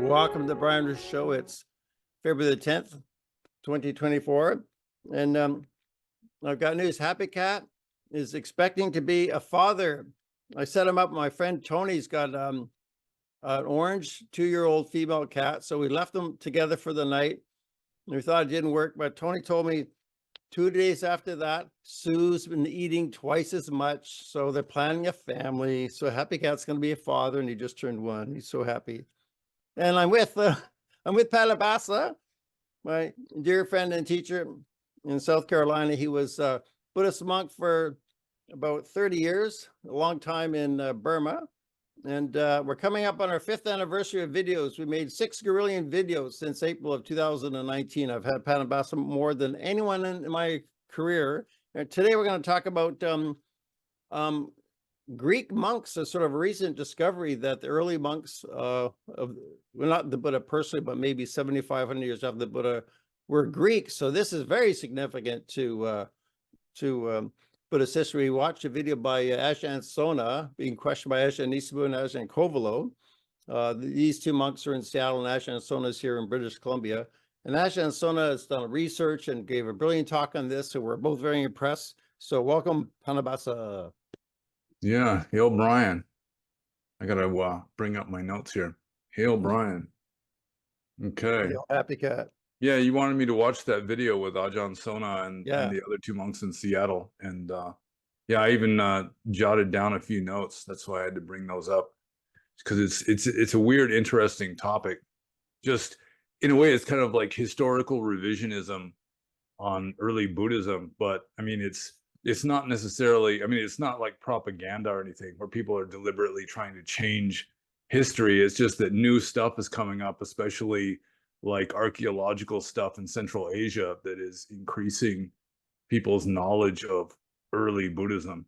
Welcome to the Brian Show. It's February the 10th, 2024. And I've got news. Happy Cat is expecting to be a father. I set him up. My friend Tony's got an orange 2-year-old female cat. So we left them together for the night. We thought it didn't work, but Tony told me 2 days after that, Sue's been eating twice as much. So they're planning a family. So Happy Cat's going to be a father, and he just turned 1. He's so happy. And I'm with pannobhasa, my dear friend and teacher in South Carolina. He was a Buddhist monk for about 30 years, a long time in Burma. And we're coming up on our 5th anniversary of videos. We made 6 guerrillion videos since April of 2019. I've had pannobhasa more than anyone in my career. And today we're going to talk about Greek monks, a sort of recent discovery that the early monks well, not the Buddha personally, but maybe 7,500 years after the Buddha, were Greek. So this is very significant to Buddhist history. We watched a video by Ajahn Sona being questioned by Ajahn Nisabhu and Ajahn Kovalo. These 2 monks are in Seattle, and Ajahn Sona is here in British Columbia. And Ajahn Sona has done research and gave a brilliant talk on this, so we're both very impressed. So welcome, pannobhasa. Yeah, hail Brian. I gotta bring up my notes here. Hail Brian. Okay. Hail Happy Cat. Yeah, you wanted me to watch that video with Ajahn Sona and the other 2 monks in Seattle. And yeah, I even jotted down a few notes. That's why I had to bring those up. Because it's a weird, interesting topic. Just in a way, it's kind of like historical revisionism on early Buddhism, but I mean it's not necessarily, I mean, it's not like propaganda or anything where people are deliberately trying to change history. It's just that new stuff is coming up, especially like archaeological stuff in Central Asia, that is increasing people's knowledge of early Buddhism.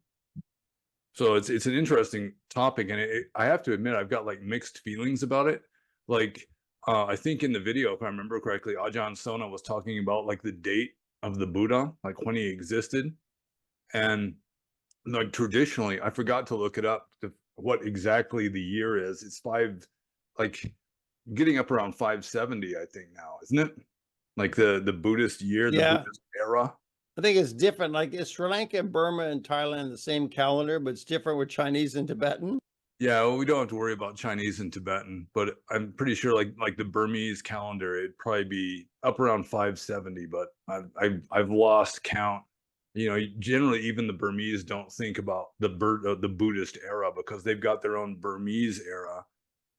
So it's an interesting topic, and I have to admit, I've got like mixed feelings about it. Like I think in the video, if I remember correctly, Ajahn Sona was talking about like the date of the Buddha, like when he existed. And like traditionally, I forgot to look it up to what exactly the year is. It's getting up around 570, I think now, isn't it? Like the Buddhist year, the Buddhist era. I think it's different. Like Sri Lanka and Burma and Thailand, the same calendar, but it's different with Chinese and Tibetan. Yeah, well, we don't have to worry about Chinese and Tibetan, but I'm pretty sure like the Burmese calendar, it'd probably be up around 570, but I've lost count. You know, generally even the Burmese don't think about the Buddhist era because they've got their own Burmese era.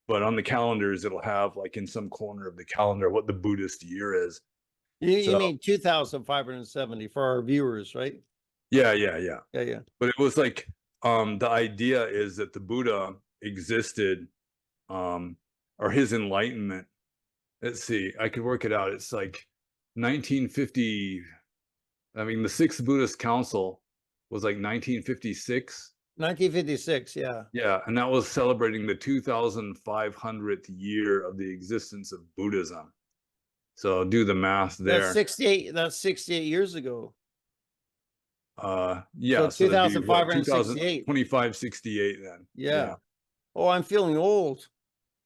But on the calendars, it'll have like in some corner of the calendar what the Buddhist year is. You mean 2,570 for our viewers, right? Yeah. But it was like the idea is that the Buddha existed, or his enlightenment. Let's see, I could work it out. It's like 1950. I mean, the 6th Buddhist Council was like 1956. 1956, yeah. Yeah, and that was celebrating the 2,500th year of the existence of Buddhism. So do the math there. That's 68. That's 68 years ago. Yeah. So 2,568. 2568 then. Yeah. Oh, I'm feeling old.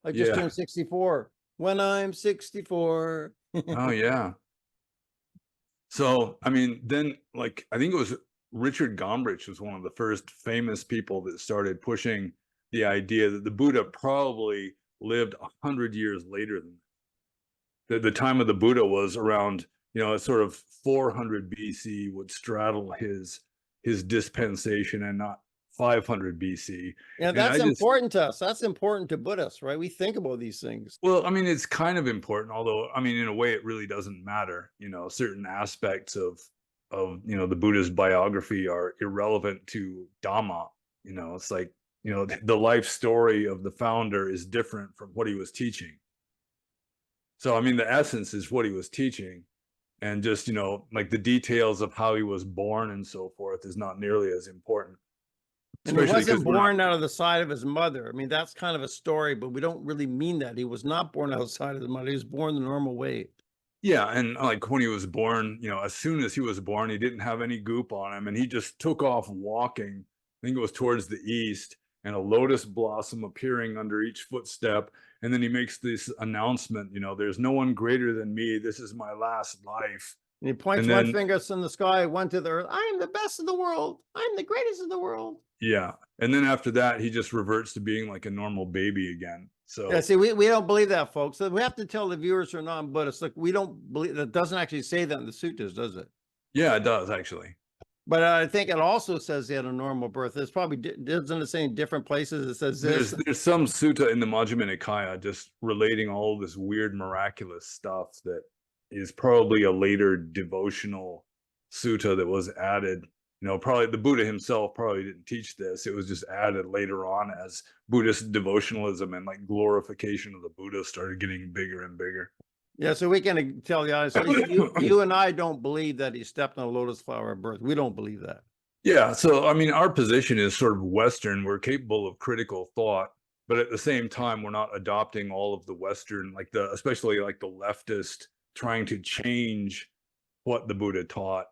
I just turned 64. When I'm 64. Oh yeah. So, I mean, then like, I think it was Richard Gombrich was one of the first famous people that started pushing the idea that the Buddha probably lived 100 years later than that. The time of the Buddha was around, you know, sort of 400 BC would straddle his dispensation and not 500 BC. Yeah, that's important to us. That's important to Buddhists, right? We think about these things. Well, I mean, it's kind of important, although, I mean, in a way, it really doesn't matter. You know, certain aspects of you know, the Buddha's biography are irrelevant to Dhamma. You know, it's like, you know, the life story of the founder is different from what he was teaching. So, I mean, the essence is what he was teaching. And just, you know, like the details of how he was born and so forth is not nearly as important. And he wasn't born out of the side of his mother. I mean, that's kind of a story, but we don't really mean that. He was not born outside of his mother. He was born the normal way. Yeah, and like when he was born, you know, as soon as he was born, he didn't have any goop on him, and he just took off walking. I think it was towards the east, and a lotus blossom appearing under each footstep. And then he makes this announcement, you know, there's no one greater than me. This is my last life. And he points And one then, finger in the sky, one to the earth. I am the best in the world. I'm the greatest in the world. yeah. And then after that, he just reverts to being like a normal baby again. So yeah, see, we don't believe that, folks. So we have to tell the viewers who are non-Buddhists, look, we don't believe that. Doesn't actually say that in the suttas, does it? yeah, it does actually. But I think it also says he had a normal birth. It's probably doesn't it say in different places? It says this. There's some sutta in the Majjhima Nikaya just relating all this weird miraculous stuff that is probably a later devotional sutta that was added. You know, probably the Buddha himself probably didn't teach this. It was just added later on as Buddhist devotionalism and like glorification of the Buddha started getting bigger and bigger. Yeah, so we can tell the audience, you and I don't believe that he stepped on a lotus flower at birth. We don't believe that. Yeah, so I mean, our position is sort of Western. We're capable of critical thought, but at the same time, we're not adopting all of the Western, like especially like the leftist, trying to change what the Buddha taught,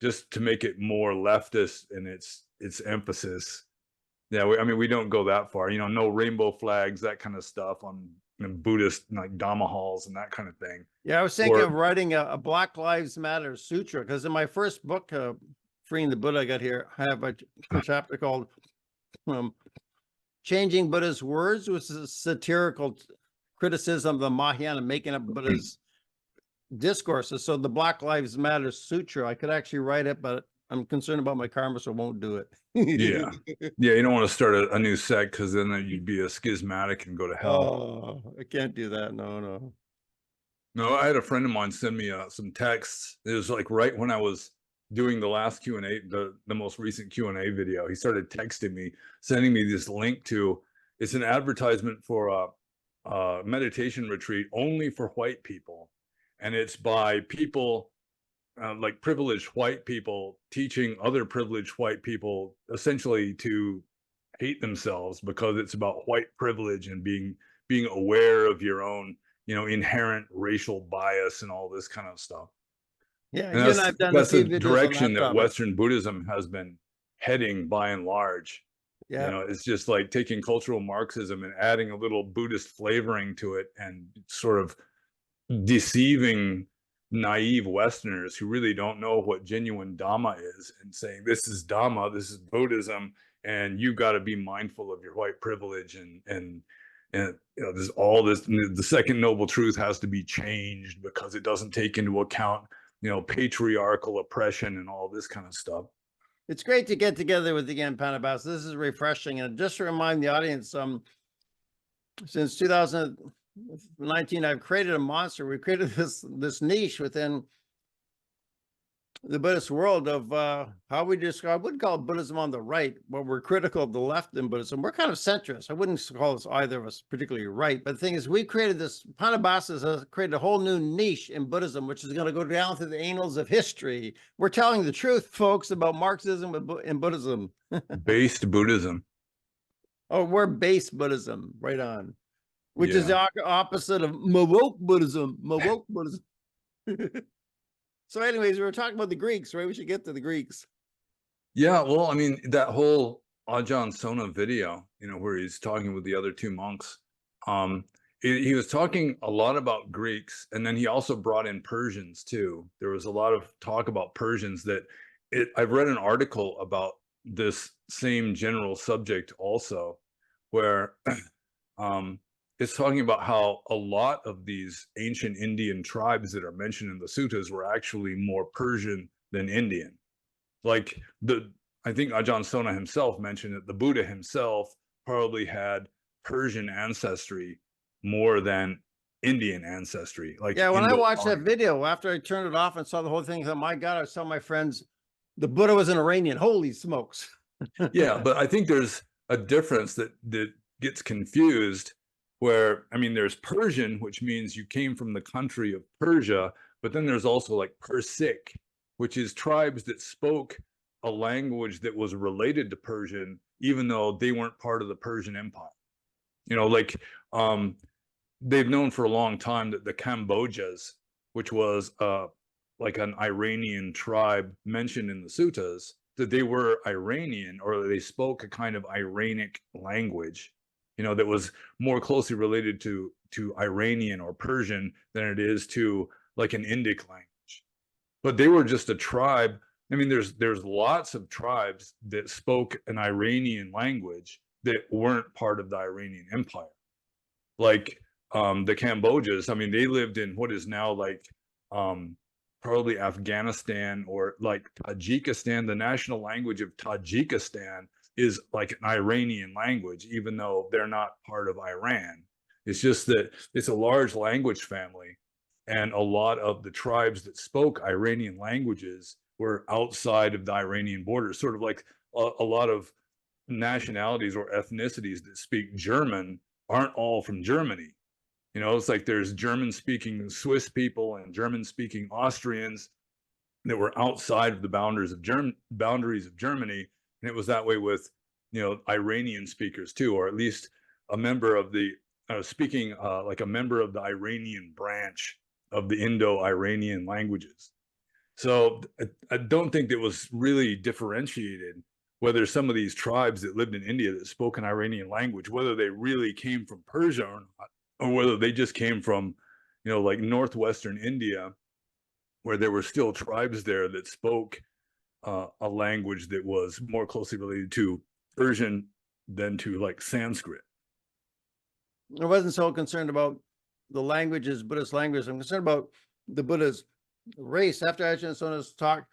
just to make it more leftist in its emphasis. Yeah, I mean, we don't go that far. You know, no rainbow flags, that kind of stuff on Buddhist like Dhamma halls and that kind of thing. Yeah, I was thinking of writing a Black Lives Matter sutra, because in my first book, Freeing the Buddha, I got here, I have a chapter called Changing Buddha's Words, which is a satirical criticism of the Mahayana, making up Buddha's discourses. So the Black Lives Matter sutra, I could actually write it, but I'm concerned about my karma, so I won't do it. Yeah. Yeah, you don't want to start a new sect, because then you'd be a schismatic and go to hell. Oh, I can't do that. No. No, I had a friend of mine send me some texts. It was like right when I was doing the last Q&A, the most recent Q&A video. He started texting me, sending me this link to, it's an advertisement for a meditation retreat only for white people. And it's by people like privileged white people teaching other privileged white people essentially to hate themselves, because it's about white privilege and being aware of your own, you know, inherent racial bias and all this kind of stuff. Yeah, And you and I've done that's a few the videos on direction that that topic. Western Buddhism has been heading by and large. Yeah. You know, it's just like taking cultural Marxism and adding a little Buddhist flavoring to it, and sort of deceiving naive Westerners who really don't know what genuine Dhamma is, and saying, this is Dhamma, this is Buddhism, and you've got to be mindful of your white privilege, and you know, there's all this, the second noble truth has to be changed because it doesn't take into account, you know, patriarchal oppression and all this kind of stuff. It's great to get together with again, pannobhasa. This is refreshing. And just to remind the audience, since 2019, I've created a monster. We created this niche within the Buddhist world of how we describe, I wouldn't call it Buddhism on the right, but we're critical of the left in Buddhism. We're kind of centrist. I wouldn't call us either of us particularly right. But the thing is, we created this, pannobhasa has created a whole new niche in Buddhism, which is going to go down through the annals of history. We're telling the truth, folks, about Marxism and Buddhism. Based Buddhism. Oh, we're base Buddhism, right on. Which is the opposite of woke Buddhism. Woke Buddhism. So anyways, we were talking about the Greeks, right? We should get to the Greeks. Yeah, well, I mean, that whole Ajahn Sona video, you know, where he's talking with the other two monks, he was talking a lot about Greeks, and then he also brought in Persians too. There was a lot of talk about Persians that I've read an article about this same general subject also, where it's talking about how a lot of these ancient Indian tribes that are mentioned in the suttas were actually more Persian than Indian. Like I think Ajahn Sona himself mentioned that the Buddha himself probably had Persian ancestry more than Indian ancestry. Like, yeah, when I watched that video, after I turned it off and saw the whole thing, I thought, my God, I was telling my friends, the Buddha was an Iranian. Holy smokes. Yeah, but I think there's a difference that gets confused, where, I mean, there's Persian, which means you came from the country of Persia, but then there's also like Persic, which is tribes that spoke a language that was related to Persian, even though they weren't part of the Persian Empire. You know, like they've known for a long time that the Cambodjas, which was like an Iranian tribe mentioned in the suttas, that they were Iranian, or they spoke a kind of Iranic language, that was more closely related to Iranian or Persian than it is to like an Indic language. But they were just a tribe. I mean, there's lots of tribes that spoke an Iranian language that weren't part of the Iranian Empire. Like the Cambodians, I mean, they lived in what is now like probably Afghanistan or like Tajikistan. The national language of Tajikistan is like an Iranian language, even though they're not part of Iran. It's just that it's a large language family, and a lot of the tribes that spoke Iranian languages were outside of the Iranian borders, sort of like a lot of nationalities or ethnicities that speak German aren't all from Germany. It's like there's German speaking Swiss people and German speaking Austrians that were outside of the boundaries of Germany. And it was that way with, Iranian speakers too, or at least a member of the speaking like a member of the Iranian branch of the Indo-Iranian languages. So I don't think it was really differentiated whether some of these tribes that lived in India that spoke an Iranian language, whether they really came from Persia or not, or whether they just came from, like northwestern India, where there were still tribes there that spoke a language that was more closely related to Persian than to like Sanskrit. I wasn't so concerned about the languages, Buddhist language. I'm concerned about the Buddha's race. After Ajahn Sona's talk,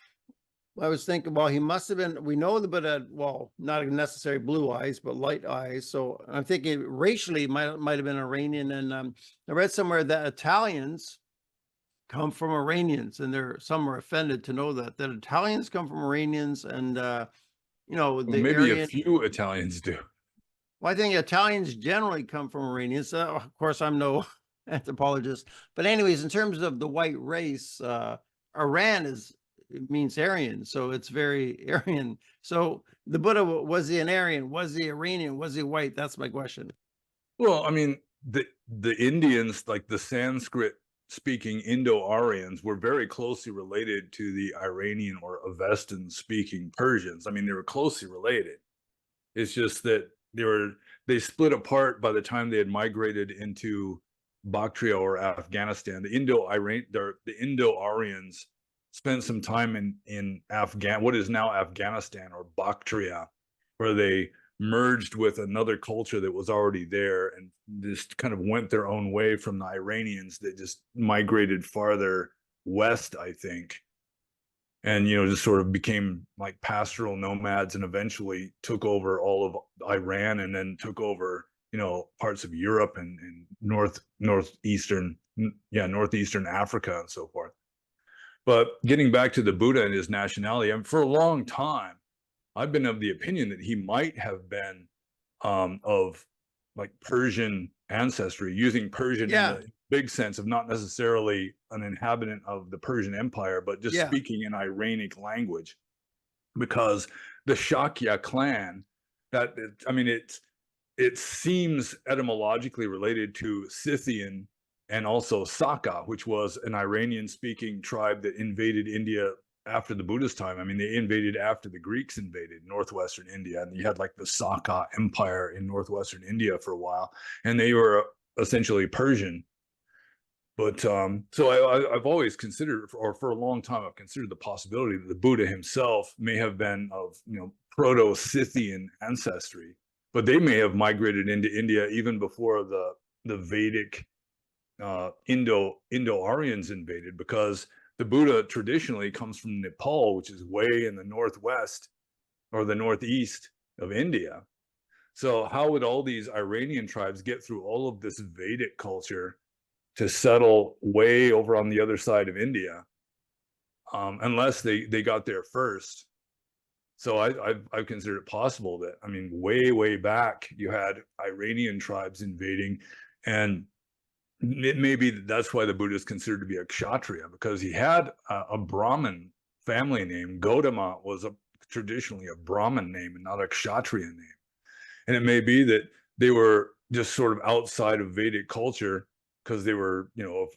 I was thinking, well, he must have been, we know the Buddha had, well, not necessarily blue eyes, but light eyes. So I'm thinking racially might have been Iranian. And I read somewhere that Italians come from Iranians, and some are offended to know that Italians come from Iranians, and well, maybe a few Italians do. Well, I think Italians generally come from Iranians. Of course, I'm no anthropologist, but anyways, in terms of the white race, Iran means Aryan, so it's very Aryan. So the Buddha, was he an Aryan? Was he Iranian? Was he white? That's my question. Well, I mean, the Indians, like the Sanskrit speaking Indo-Aryans, were very closely related to the Iranian or Avestan speaking Persians. I mean, they were closely related. It's just that they split apart by the time they had migrated into Bactria or Afghanistan. The Indo-Aryans spent some time in what is now Afghanistan or Bactria, where they merged with another culture that was already there and just kind of went their own way from the Iranians that just migrated farther west, I think. And, just sort of became like pastoral nomads, and eventually took over all of Iran, and then took over, parts of Europe and northeastern Africa and so forth. But getting back to the Buddha and his nationality, for a long time, I've been of the opinion that he might have been of like Persian ancestry, using Persian in the big sense of not necessarily an inhabitant of the Persian Empire, but just speaking an Iranic language. Because the Shakya clan, it seems etymologically related to Scythian and also Saka, which was an Iranian-speaking tribe that invaded India after the Buddha's time. I mean, they invaded after the Greeks invaded northwestern India, and you had like the Saka Empire in northwestern India for a while, and they were essentially Persian. But so I've always considered, or for a long time, I've considered the possibility that the Buddha himself may have been of Proto-Scythian ancestry, but they may have migrated into India even before the Vedic Indo-Aryans invaded, because the Buddha traditionally comes from Nepal, which is way in the northwest or the northeast of India. So how would all these Iranian tribes get through all of this Vedic culture to settle way over on the other side of India, unless they got there first? So I've considered it possible that, I mean, way back, you had Iranian tribes invading, and it may be that's why the Buddha is considered to be a Kshatriya, because he had a Brahmin family name. Gautama was traditionally a Brahmin name and not a Kshatriya name. And it may be that they were just sort of outside of Vedic culture because they were, of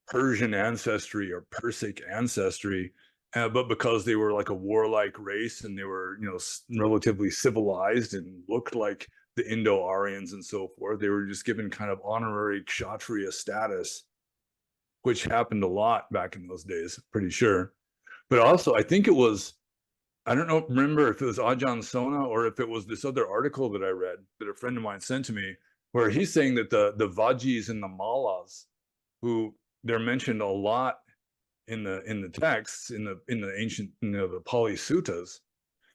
Persian ancestry or Persic ancestry, but because they were like a warlike race and they were, you know, relatively civilized and looked like the Indo-Aryans and so forth, they were just given kind of honorary kshatriya status, which happened a lot back in those days, pretty sure. But also, I think it was, I don't know, remember if it was Ajahn Sona or if it was this other article that I read that a friend of mine sent to me, where he's saying that the Vajis and the Mallas, who they're mentioned a lot in the texts in the ancient, you know, the Pali Suttas,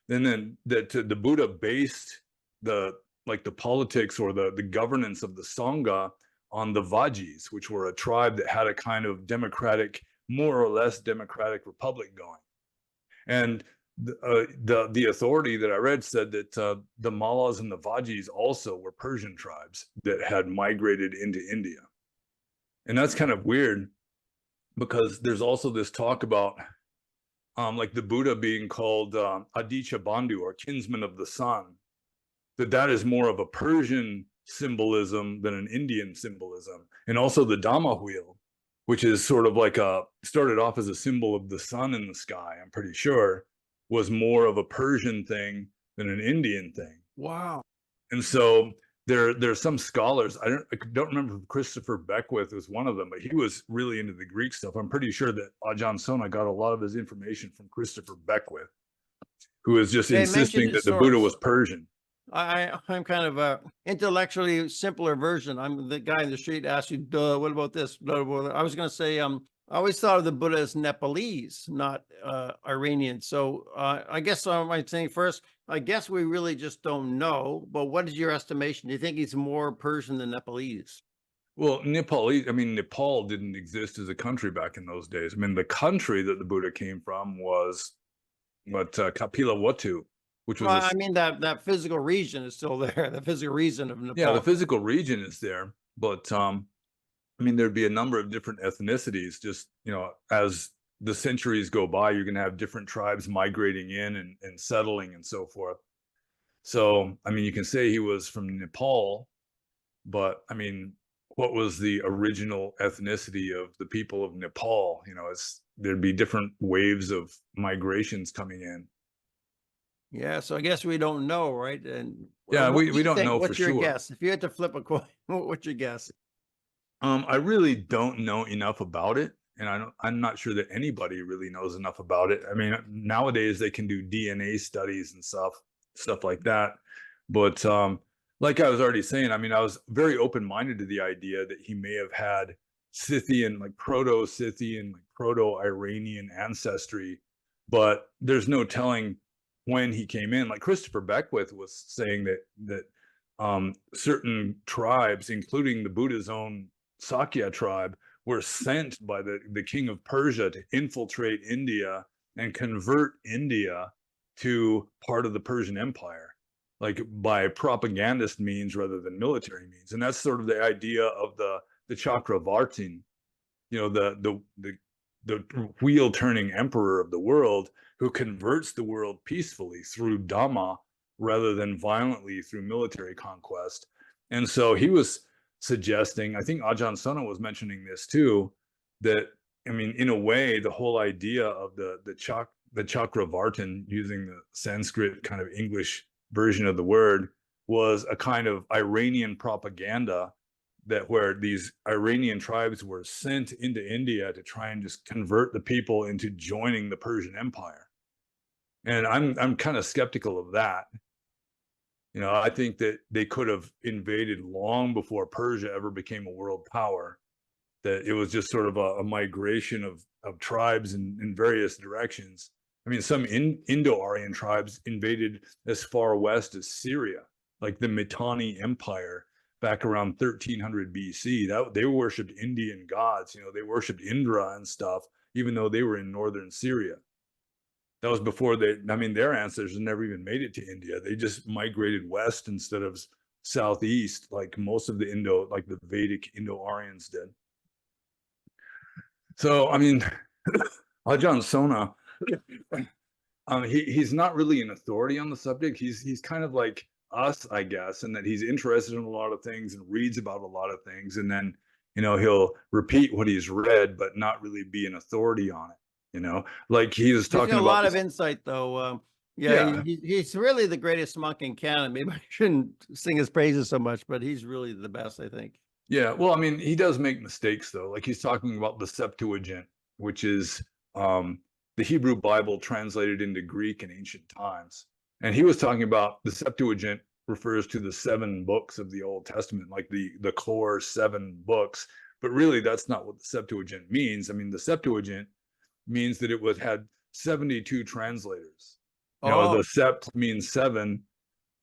and then that the Buddha based the like the politics or the governance of the Sangha on the Vajis, which were a tribe that had a kind of democratic, more or less democratic republic going. And the authority that I read said that the Mallas and the Vajis also were Persian tribes that had migrated into India. And that's kind of weird because there's also this talk about like the Buddha being called Aditya Bandhu, or kinsman of the sun, that is more of a Persian symbolism than an Indian symbolism. And also the Dhamma wheel, which is sort of like started off as a symbol of the sun in the sky, I'm pretty sure, was more of a Persian thing than an Indian thing. Wow. And so there's some scholars, I don't remember if Christopher Beckwith was one of them, but he was really into the Greek stuff. I'm pretty sure that Ajahn Sona got a lot of his information from Christopher Beckwith, who is just insisting that the Buddha was Persian. I'm kind of a intellectually simpler version. I'm the guy in the street asks you, duh, what about this? Blah, blah, blah. I was going to say, I always thought of the Buddha as Nepalese, not Iranian. So I guess I'm saying first, I guess we really just don't know. But what is your estimation? Do you think he's more Persian than Nepalese? Well, Nepalese, I mean, Nepal didn't exist as a country back in those days. I mean, the country that the Buddha came from was Kapilavatthu, which was I mean, that physical region is still there. The physical region of Nepal. Yeah, the physical region is there, but I mean, there'd be a number of different ethnicities. Just, you know, as the centuries go by, you're going to have different tribes migrating in and settling and so forth. So, I mean, you can say he was from Nepal, but I mean, what was the original ethnicity of the people of Nepal? You know, there'd be different waves of migrations coming in. Yeah, so I guess we don't know, right? And yeah, what do we you don't think? know for What's your sure. guess? If you had to flip a coin, what's your guess? I really don't know enough about it, and I'm not sure that anybody really knows enough about it. I mean, nowadays they can do DNA studies and stuff like that. But like I was already saying, I mean, I was very open-minded to the idea that he may have had Scythian, like Proto-Scythian, like Proto-Iranian ancestry, but there's no telling when he came in. Like Christopher Beckwith was saying that certain tribes, including the Buddha's own Sakya tribe, were sent by the king of Persia to infiltrate India and convert India to part of the Persian Empire, like by propagandist means rather than military means. And that's sort of the idea of the Chakravartin, you know, the wheel turning emperor of the world, who converts the world peacefully through Dhamma rather than violently through military conquest. And so he was suggesting, I think Ajahn Sona was mentioning this too, that, I mean, in a way, the whole idea of the Chakravartin, using the Sanskrit kind of English version of the word, was a kind of Iranian propaganda, that where these Iranian tribes were sent into India to try and just convert the people into joining the Persian Empire. And I'm kind of skeptical of that. You know, I think that they could have invaded long before Persia ever became a world power, that it was just sort of a migration of tribes in various directions. I mean, some Indo-Aryan tribes invaded as far west as Syria, like the Mitanni Empire back around 1300 BC. That they worshipped Indian gods, you know, they worshipped Indra and stuff, even though they were in northern Syria. That was before I mean, their ancestors never even made it to India. They just migrated west instead of southeast, like most of the like the Vedic Indo-Aryans did. So, I mean, Ajahn Sona, he's not really an authority on the subject. He's kind of like us, I guess, and that he's interested in a lot of things and reads about a lot of things. And then, you know, he'll repeat what he's read, but not really be an authority on it. you know, like he was He's talking got a about lot this. of insight, though. Yeah, Yeah. he's really the greatest monk in Canada. Maybe I shouldn't sing his praises so much, but he's really the best, I think. Yeah. Well, I mean, he does make mistakes though. Like he's talking about the Septuagint, which is the Hebrew Bible translated into Greek in ancient times. And he was talking about the Septuagint refers to the 7 books of the Old Testament, like the core 7 books. But really, that's not what the Septuagint means. I mean, the Septuagint means that it was had 72 translators. You know, the Oh, sept means 7.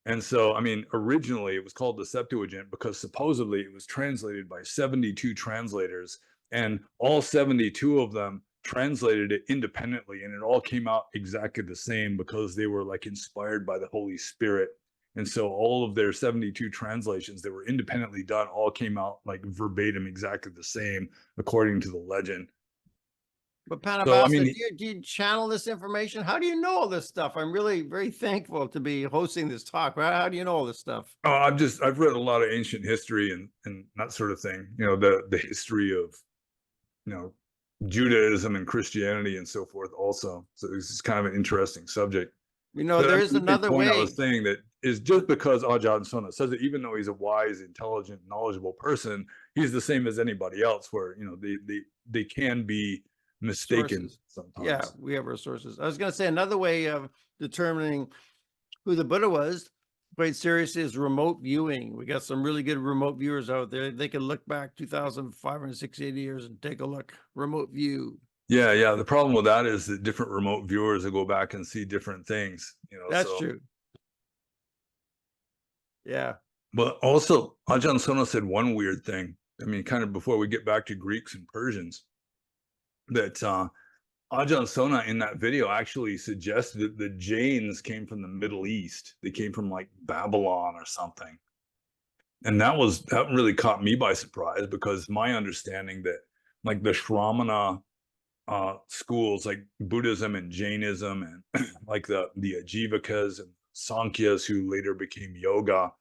And so, I mean, originally it was called the Septuagint because supposedly it was translated by 72 translators, and all 72 of them translated it independently, and it all came out exactly the same because they were like inspired by the Holy Spirit. And so all of their 72 translations that were independently done all came out like verbatim exactly the same according to the legend. but So, I pannobhasa, mean, do you channel this information? How do you know all this stuff? I'm really very thankful to be hosting this talk. How do you know all this stuff? I've read a lot of ancient history and that sort of thing. You know, the history of, you know, Judaism and Christianity and so forth also. So this is kind of an interesting subject. You know, But I there mean, is the main another point I way. was saying that is just because Ajahn Sona says it, even though he's a wise, intelligent, knowledgeable person, he's the same as anybody else. Where you know they can be mistaken Sources. Yeah, sometimes. we have our sources. I was going to say another way of determining who the Buddha was, quite seriously, is remote viewing. We got some really good remote viewers out there. They can look back 2,568 years and take a look. Remote view. Yeah, yeah. The problem with that is that different remote viewers will go back and see different things. You know, That's so true. Yeah. but also Ajahn Sona said one weird thing. I mean, kind of before we get back to Greeks and Persians, that Ajahn Sona in that video actually suggested that the Jains came from the Middle East. They came from like Babylon or something. And that really caught me by surprise because my understanding that like the Shramana schools like Buddhism and Jainism and like the Ajivakas and Sankhyas who later became yoga,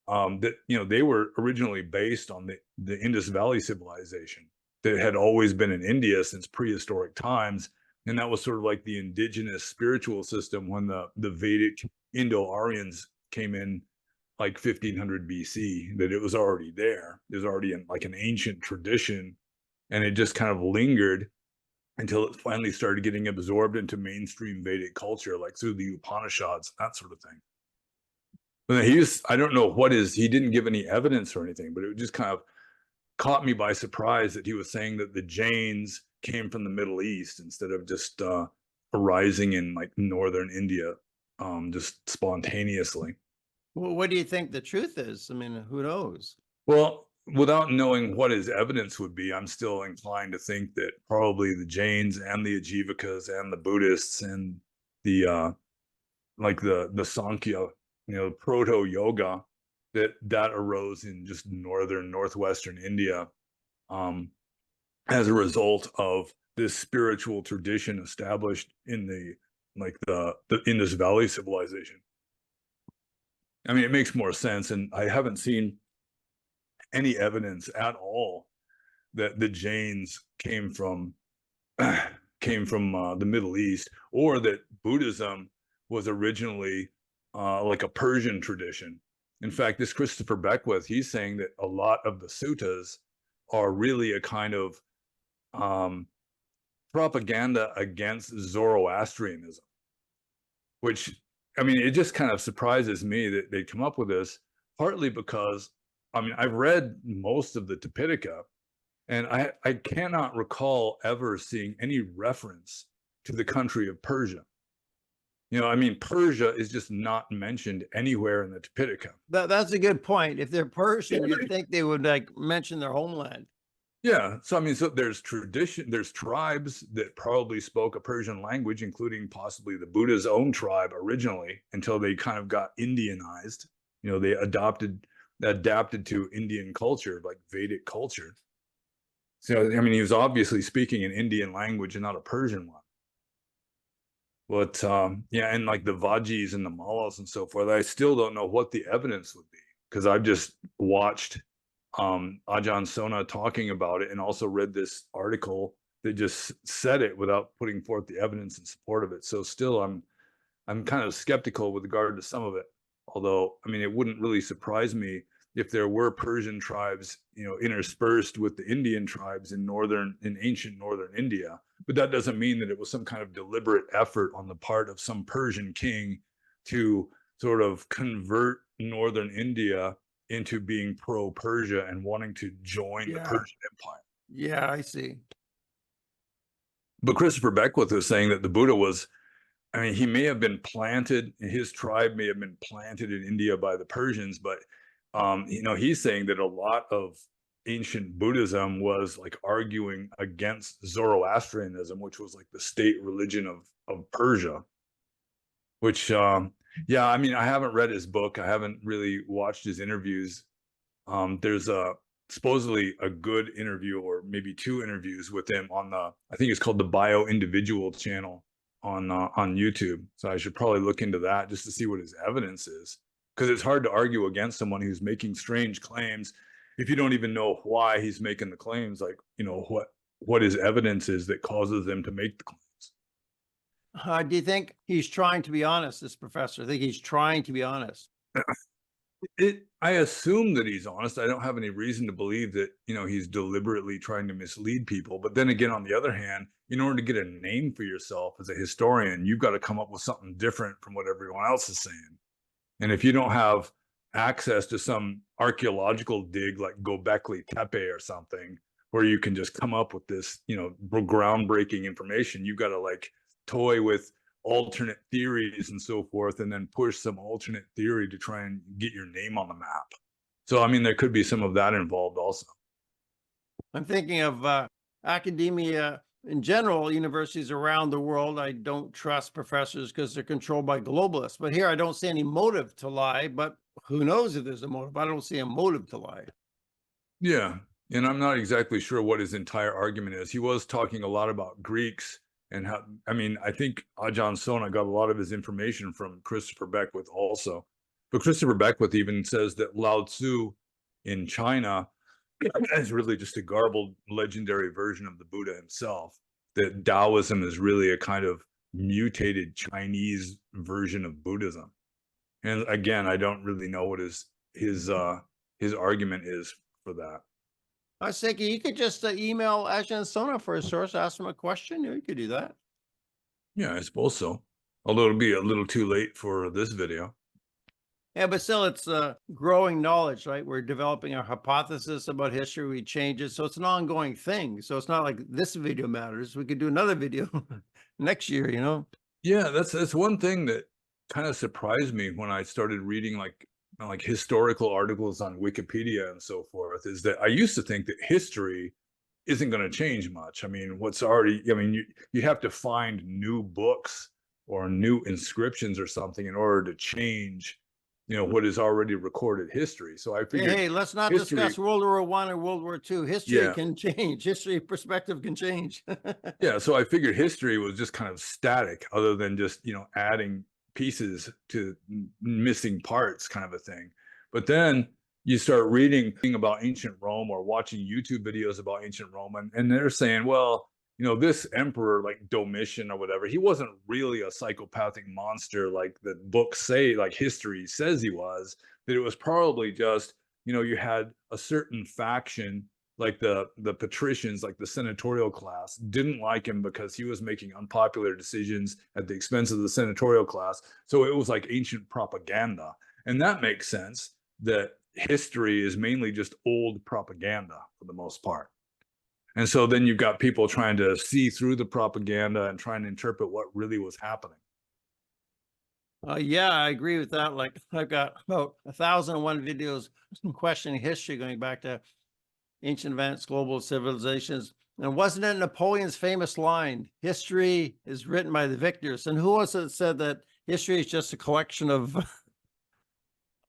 that you know they were originally based on the Indus Valley civilization that had always been in India since prehistoric times, and that was sort of like the indigenous spiritual system when the Vedic Indo-Aryans came in like 1500 BC. That it was already there. It was already in like an ancient tradition, and it just kind of lingered until it finally started getting absorbed into mainstream Vedic culture, like through the Upanishads, that sort of thing. But I don't know he didn't give any evidence or anything, but it just kind of caught me by surprise that he was saying that the Jains came from the Middle East instead of just arising in like northern India, just spontaneously. Well, what do you think the truth is? I mean, who knows? Well, without knowing what his evidence would be, I'm still inclined to think that probably the Jains and the Ajivakas and the Buddhists and the like the Sankhya, you know, proto yoga that arose in just northwestern India, um, as a result of this spiritual tradition established in the Indus Valley civilization. I mean, it makes more sense, and I haven't seen any evidence at all that the Jains came from the Middle East, or that Buddhism was originally like a Persian tradition. In fact, this Christopher Beckwith, he's saying that a lot of the suttas are really a kind of propaganda against Zoroastrianism, which, I mean, it just kind of surprises me that they come up with this, partly because, I mean, I've read most of the Tipitaka, and I cannot recall ever seeing any reference to the country of Persia. You know, I mean, Persia is just not mentioned anywhere in the Tipitaka. That's a good point. If they're Persian, you'd think they would like mention their homeland. Yeah, so I mean, so there's tribes that probably spoke a Persian language, including possibly the Buddha's own tribe originally, until they kind of got Indianized. You know, they adapted to Indian culture, like Vedic culture. So, I mean, he was obviously speaking an Indian language and not a Persian one. But yeah, and like the Vajis and the Mallas and so forth, I still don't know what the evidence would be because I've just watched Ajahn Sona talking about it and also read this article just said it without putting forth the evidence in support of it. So still, I'm kind of skeptical with regard to some of it. Although, I mean, it wouldn't really surprise me if there were Persian tribes, interspersed with the Indian tribes in ancient northern India. But that doesn't mean that it was some kind of deliberate effort on the part of some Persian king to sort of convert northern India into being pro-Persia and wanting to join the Yeah. Persian Empire. Yeah, I see. But Christopher Beckwith was saying that the Buddha was, I mean, he may have been planted, his tribe may have been planted in India by the Persians, but he's saying that a lot of ancient Buddhism was like arguing against Zoroastrianism, which was like the state religion of Persia. Which, yeah, I mean, I haven't read his book. I haven't really watched his interviews. There's supposedly a good interview, or maybe two interviews with him on I think it's called the Bio Individual channel on YouTube. So I should probably look into that just to see what his evidence is, because it's hard to argue against someone who's making strange claims if you don't even know why he's making the claims. Like, what his evidence is that causes them to make the claims. Do you think he's trying to be honest, this professor? I think he's trying to be honest. I assume that he's honest. I don't have any reason to believe that, he's deliberately trying to mislead people. But then again, on the other hand, in order to get a name for yourself as a historian, you've got to come up with something different from what everyone else is saying. And if you don't have access to some archaeological dig like Göbekli Tepe or something, where you can just come up with this, groundbreaking information, you've got to like toy with alternate theories and so forth, and then push some alternate theory to try and get your name on the map. So, I mean, there could be some of that involved also. I'm thinking of academia in general, universities around the world. I don't trust professors because they're controlled by globalists. But here I don't see any motive to lie, but who knows if there's a motive? I don't see a motive to lie. Yeah. And I'm not exactly sure what his entire argument is. He was talking a lot about Greeks and how, I mean, I think Ajahn Sona got a lot of his information from Christopher Beckwith also. But Christopher Beckwith even says that Lao Tzu in China is really just a garbled legendary version of the Buddha himself. That Taoism is really a kind of mutated Chinese version of Buddhism. And again, I don't really know what his argument is for that. I was thinking you could just email Ajahn Sona for a source, ask him a question. You could do that. Yeah, I suppose so. Although it'll be a little too late for this video. Yeah, but still, it's growing knowledge, right? We're developing our hypothesis about history. We change it. So it's an ongoing thing. So it's not like this video matters. We could do another video next year, Yeah, that's one thing that kind of surprised me when I started reading like historical articles on Wikipedia and so forth, is that I used to think that history isn't going to change much. I mean, you have to find new books or new inscriptions or something in order to change, what is already recorded history. So I figured, hey, let's not discuss World War I or World War II. History can change. History perspective can change. Yeah. So I figured history was just kind of static, other than just, adding pieces to missing parts kind of a thing. But then you start reading about ancient Rome or watching YouTube videos about ancient Rome, and they're saying, well, this emperor like Domitian or whatever, he wasn't really a psychopathic monster like the books say, like history says he was. That it was probably just, you had a certain faction, like the patricians, like the senatorial class, didn't like him because he was making unpopular decisions at the expense of the senatorial class. So it was like ancient propaganda. And that makes sense, that history is mainly just old propaganda for the most part. And so then you've got people trying to see through the propaganda and trying to interpret what really was happening. Yeah, I agree with that. Like I've got about 1,001 videos questioning history, going back to ancient events, global civilizations. And wasn't it Napoleon's famous line, history is written by the victors? And who was it said that history is just a collection of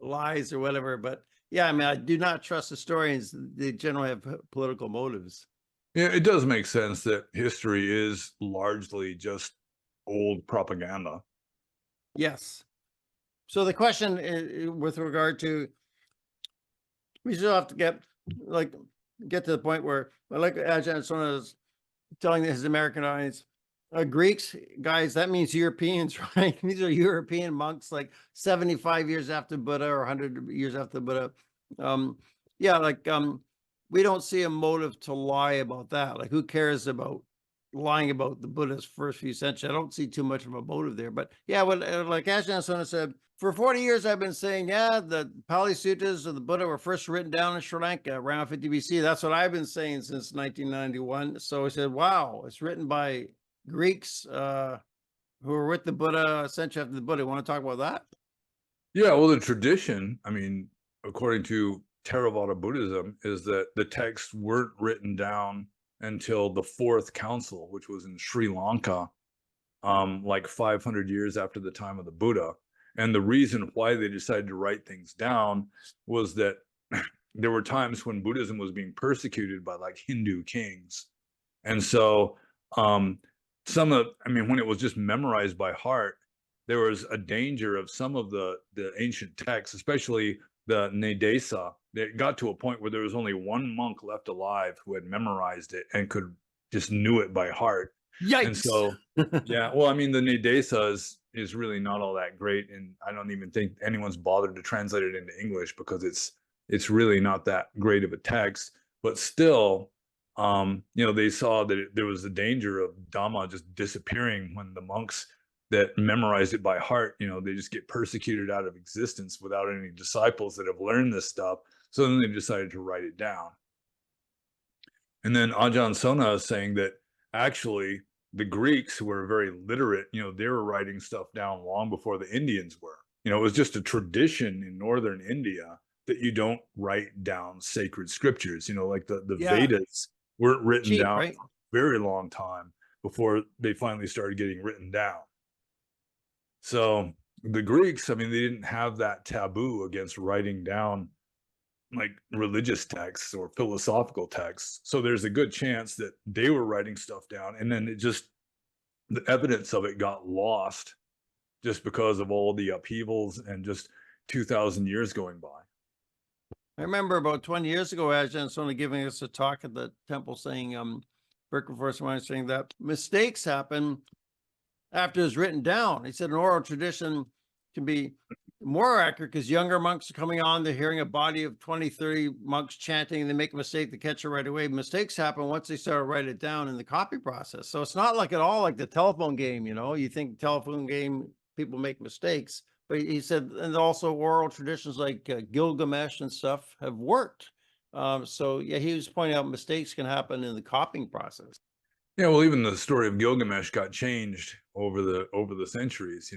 lies or whatever? But yeah, I mean, I do not trust historians. They generally have political motives. Yeah, it does make sense that history is largely just old propaganda. Yes. So the question with regard to, we still have to get to the point where, like Ajahn Sona's telling his American audience, Greeks, guys, that means Europeans, right? These are European monks, like 75 years after Buddha or 100 years after Buddha. Yeah, like we don't see a motive to lie about that. Like, who cares about lying about the Buddha's first few centuries? I don't see too much of a motive there. But yeah, what like Ajahn Sona said, for 40 years I've been saying, yeah, the Pali Sutras of the Buddha were first written down in Sri Lanka around 50 BC. That's what I've been saying since 1991. So I said, wow, it's written by Greeks who were with the Buddha a century after the Buddha. Want to talk about that? Yeah, well, the tradition, I mean, according to Theravada Buddhism, is that the texts weren't written down until the fourth council, which was in Sri Lanka, like 500 years after the time of the Buddha. And the reason why they decided to write things down was that there were times when Buddhism was being persecuted by like Hindu kings. And so when it was just memorized by heart, there was a danger of some of the ancient texts, especially the Nadesa. It got to a point where there was only one monk left alive who had memorized it and could just knew it by heart. Yikes! And so, yeah, well, I mean, the Nadesa is really not all that great, and I don't even think anyone's bothered to translate it into English because it's really not that great of a text. But still, they saw that there was a danger of Dhamma just disappearing when the monks that memorized it by heart, they just get persecuted out of existence without any disciples that have learned this stuff. So then they decided to write it down. And then Ajahn Sona is saying that actually the Greeks, who were very literate, they were writing stuff down long before the Indians were. It was just a tradition in northern India that you don't write down sacred scriptures, like the Vedas weren't written down right? for a very long time before they finally started getting written down. So the Greeks, I mean, they didn't have that taboo against writing down like religious texts or philosophical texts. So there's a good chance that they were writing stuff down, and then the evidence of it got lost just because of all the upheavals and just 2,000 years going by. I remember about 20 years ago, Ajahn Sona giving us a talk at the temple saying, Birken saying that mistakes happen after it's written down. He said an oral tradition can be more accurate because younger monks are coming on, they're hearing a body of 20, 30 monks chanting, and they make a mistake, they catch it right away. Mistakes happen once they start to write it down in the copy process. So it's not like at all like the telephone game, you think telephone game, people make mistakes. But he said, and also oral traditions like Gilgamesh and stuff have worked. So yeah, he was pointing out mistakes can happen in the copying process. Yeah, well, even the story of Gilgamesh got changed over the centuries.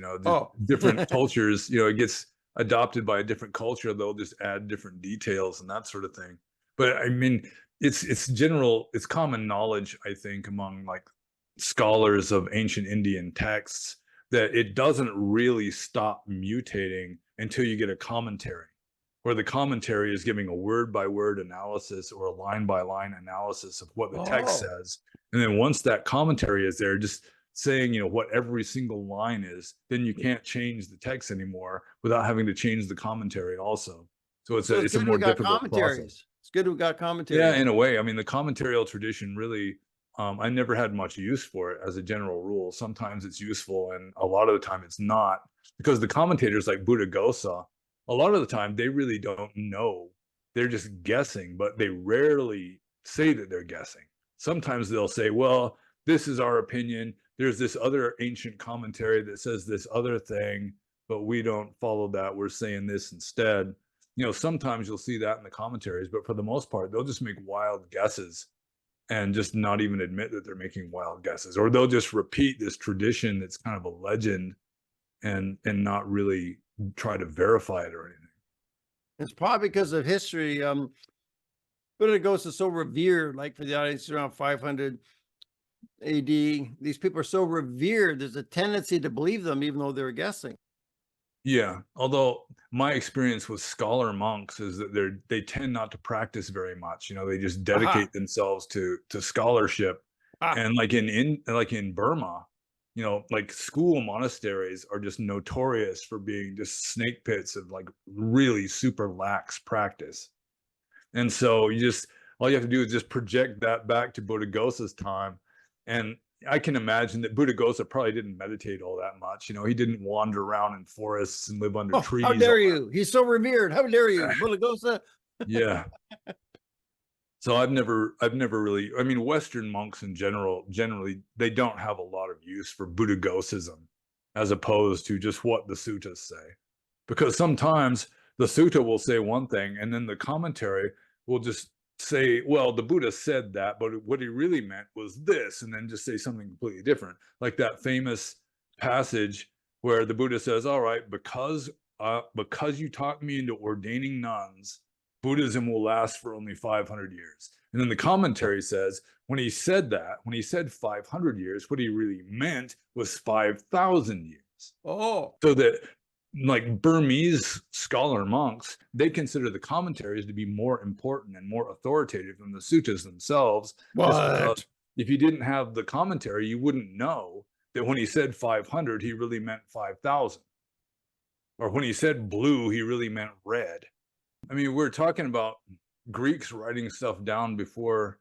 Different cultures. It gets adopted by a different culture. They'll just add different details and that sort of thing. But I mean, it's common knowledge, I think, among like scholars of ancient Indian texts that it doesn't really stop mutating until you get a commentary, where the commentary is giving a word by word analysis or a line by line analysis of what the text says. And then once that commentary is there, just saying, what every single line is, then you can't change the text anymore without having to change the commentary also. So it's a more difficult process. It's good we got commentary. Yeah, in a way. I mean, the commentarial tradition really, I never had much use for it as a general rule. Sometimes it's useful, and a lot of the time it's not, because the commentators like Buddhaghosa, a lot of the time they really don't know. They're just guessing, but they rarely say that they're guessing. Sometimes they'll say, well, this is our opinion. There's this other ancient commentary that says this other thing, but we don't follow that. We're saying this instead. Sometimes you'll see that in the commentaries, but for the most part, they'll just make wild guesses and just not even admit that they're making wild guesses, or they'll just repeat this tradition that's kind of a legend and not really try to verify it or anything. It's probably because of history. Buddhaghosa is so revered, like for the audience around 500 AD, these people are so revered, there's a tendency to believe them even though they're guessing. Yeah, although my experience with scholar monks is that they tend not to practice very much. They just dedicate themselves to scholarship. And like in Burma, like school monasteries are just notorious for being just snake pits of like really super lax practice. And so all you have to do is just project that back to Buddhaghosa's time, And I can imagine that Buddhaghosa probably didn't meditate all that much. You know, he didn't wander around in forests and live under Oh, trees. how dare you? He's so revered. How dare you, Buddhaghosa? Yeah. So I've never really, I mean, Western monks in generally, they don't have a lot of use for Buddhaghosism as opposed to just what the suttas say. Because sometimes the sutta will say one thing and then the commentary will just say, well, the Buddha said that, but what he really meant was this, and then just say something completely different. Like that famous passage where the Buddha says, all right, because you talked me into ordaining nuns, Buddhism will last for only 500 years. And then the commentary says, when he said 500 years, what he really meant was 5,000 years. Oh. So that, like, Burmese scholar monks, they consider the commentaries to be more important and more authoritative than the suttas themselves. Just because if you didn't have the commentary, you wouldn't know that when he said 500, he really meant 5,000. Or when he said blue, he really meant red. I mean, we're talking about Greeks writing stuff down before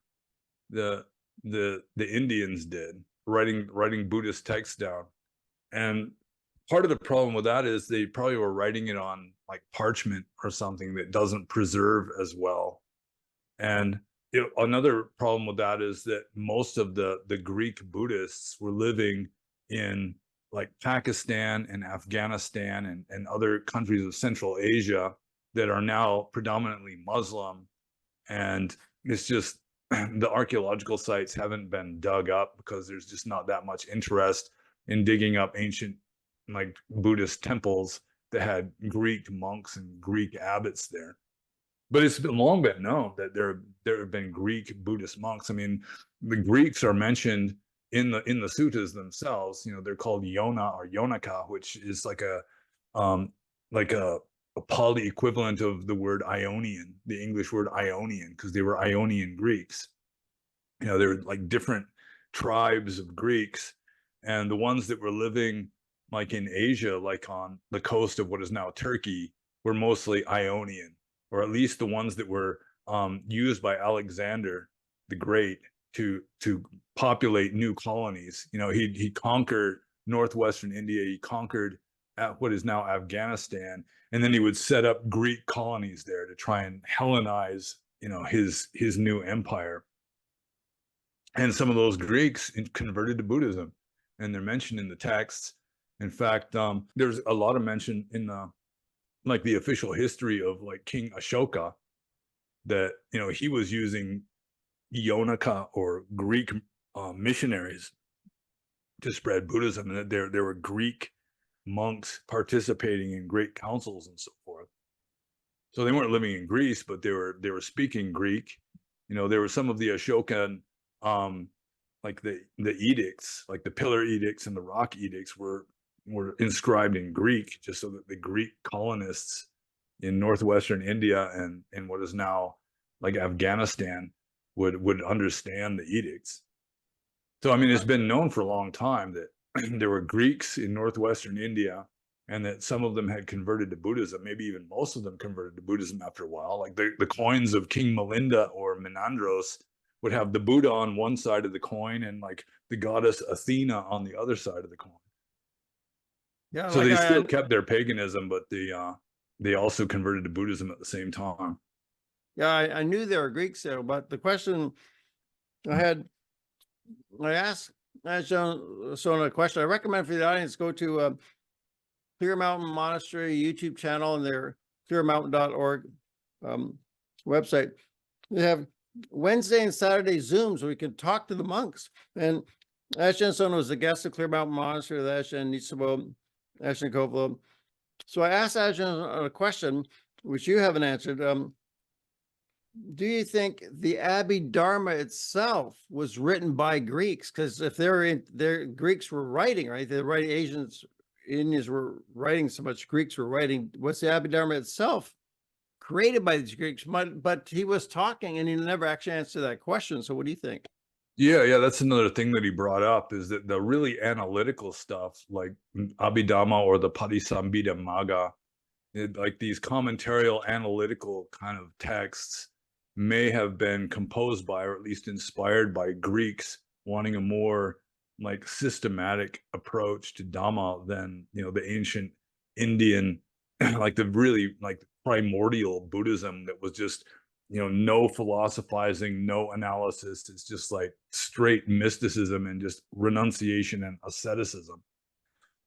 the Indians did, writing Buddhist texts down. And part of the problem with that is they probably were writing it on like parchment or something that doesn't preserve as well. And another problem with that is that most of the Greek Buddhists were living in like Pakistan and Afghanistan and other countries of Central Asia that are now predominantly Muslim. And it's just the archaeological sites haven't been dug up because there's just not that much interest in digging up ancient like Buddhist temples that had Greek monks and Greek abbots there. But it's long been known that there have been Greek Buddhist monks. I mean, the Greeks are mentioned in the suttas themselves. You know, they're called Yona or Yonaka, which is like a Pali equivalent of the word Ionian, the English word Ionian, because they were Ionian Greeks. You know, they were like different tribes of Greeks, and the ones that were living like in Asia, like on the coast of what is now Turkey, were mostly Ionian, or at least the ones that were used by Alexander the Great to populate new colonies. You know, he conquered northwestern India, he conquered what is now Afghanistan, and then he would set up Greek colonies there to try and Hellenize, you know, his new empire. And some of those Greeks converted to Buddhism, and they're mentioned in the texts. In fact, there's a lot of mention in the official history of like King Ashoka that, you know, he was using Yonaka or Greek missionaries to spread Buddhism, and that there were Greek monks participating in great councils and so forth. So they weren't living in Greece, but they were speaking Greek. You know, there were some of the Ashokan like the edicts, like the pillar edicts and the rock edicts were inscribed in Greek, just so that the Greek colonists in northwestern India and what is now like Afghanistan would understand the edicts. So I mean, it's been known for a long time that there were Greeks in northwestern India, and that some of them had converted to Buddhism. Maybe even most of them converted to Buddhism after a while. Like the coins of King Milinda or Menandros would have the Buddha on one side of the coin and like the goddess Athena on the other side of the coin. Yeah, so like they still kept their paganism, but they also converted to Buddhism at the same time. Yeah, I knew there were Greeks there, but the question I asked Ajahn Sona a question. I recommend for the audience go to Clear Mountain Monastery YouTube channel and their clearmountain.org website. They have Wednesday and Saturday Zooms where we can talk to the monks. And Ajahn Sona was a guest of Clear Mountain Monastery with Ajahn Nitsabo, Ajahn Kovlo. So I asked Ajahn a question, which you haven't answered. Do you think the Abhidharma itself was written by Greeks? Because if their Greeks were writing, right? The writing Indians were writing so much, Greeks were writing. What's the Abhidharma itself? Created by these Greeks, but he was talking and he never actually answered that question. So what do you think? Yeah, that's another thing that he brought up, is that the really analytical stuff like Abhidhamma or the Patisambhidamagga, like these commentarial analytical kind of texts may have been composed by, or at least inspired by, Greeks wanting a more like systematic approach to Dhamma than, the ancient Indian, like the really like primordial Buddhism that was just, no philosophizing, no analysis. It's just like straight mysticism and just renunciation and asceticism.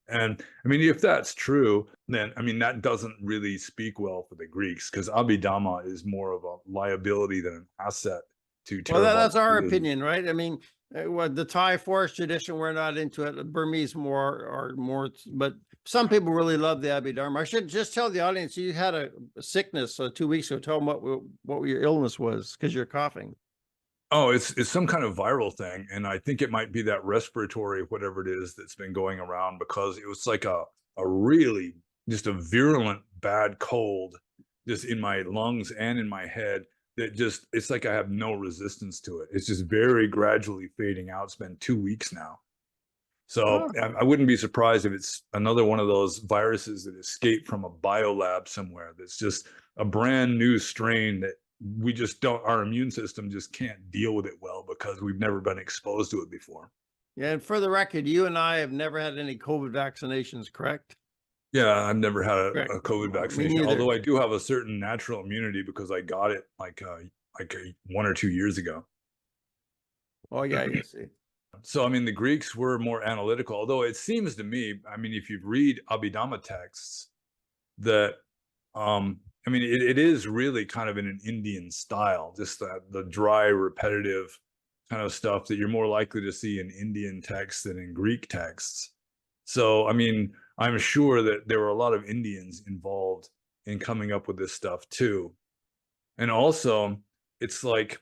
And I mean, if that's true, then I mean, that doesn't really speak well for the Greeks, because Abhidhamma is more of a liability than an asset to Well, that's Theravada our Buddhism. opinion, right? I mean, what the Thai forest tradition, we're not into it. The Burmese are more, but some people really love the Abhidharma. I should just tell the audience you had a sickness 2 weeks ago. Tell them what your illness was, because you're coughing. Oh, it's some kind of viral thing, and I think it might be that respiratory, whatever it is, that's been going around, because it was like a really just a virulent bad cold just in my lungs and in my head, that just it's like I have no resistance to it. It's just very gradually fading out. It's been 2 weeks now. So Oh, I wouldn't be surprised if it's another one of those viruses that escaped from a biolab somewhere, that's just a brand new strain that we just don't, our immune system just can't deal with it well, because we've never been exposed to it before. yeah. And for the record, you and I have never had any COVID vaccinations, correct? Yeah, I've never had Correct. a COVID Me vaccination, neither. although I do have a certain natural immunity because I got it like 1 or 2 years ago. Oh, yeah, you see. So, I mean, the Greeks were more analytical, although it seems to me, I mean, if you read Abhidhamma texts, that, I mean, it is really kind of in an Indian style, just the dry, repetitive kind of stuff that you're more likely to see in Indian texts than in Greek texts. So, I mean, I'm sure that there were a lot of Indians involved in coming up with this stuff too. And also, it's like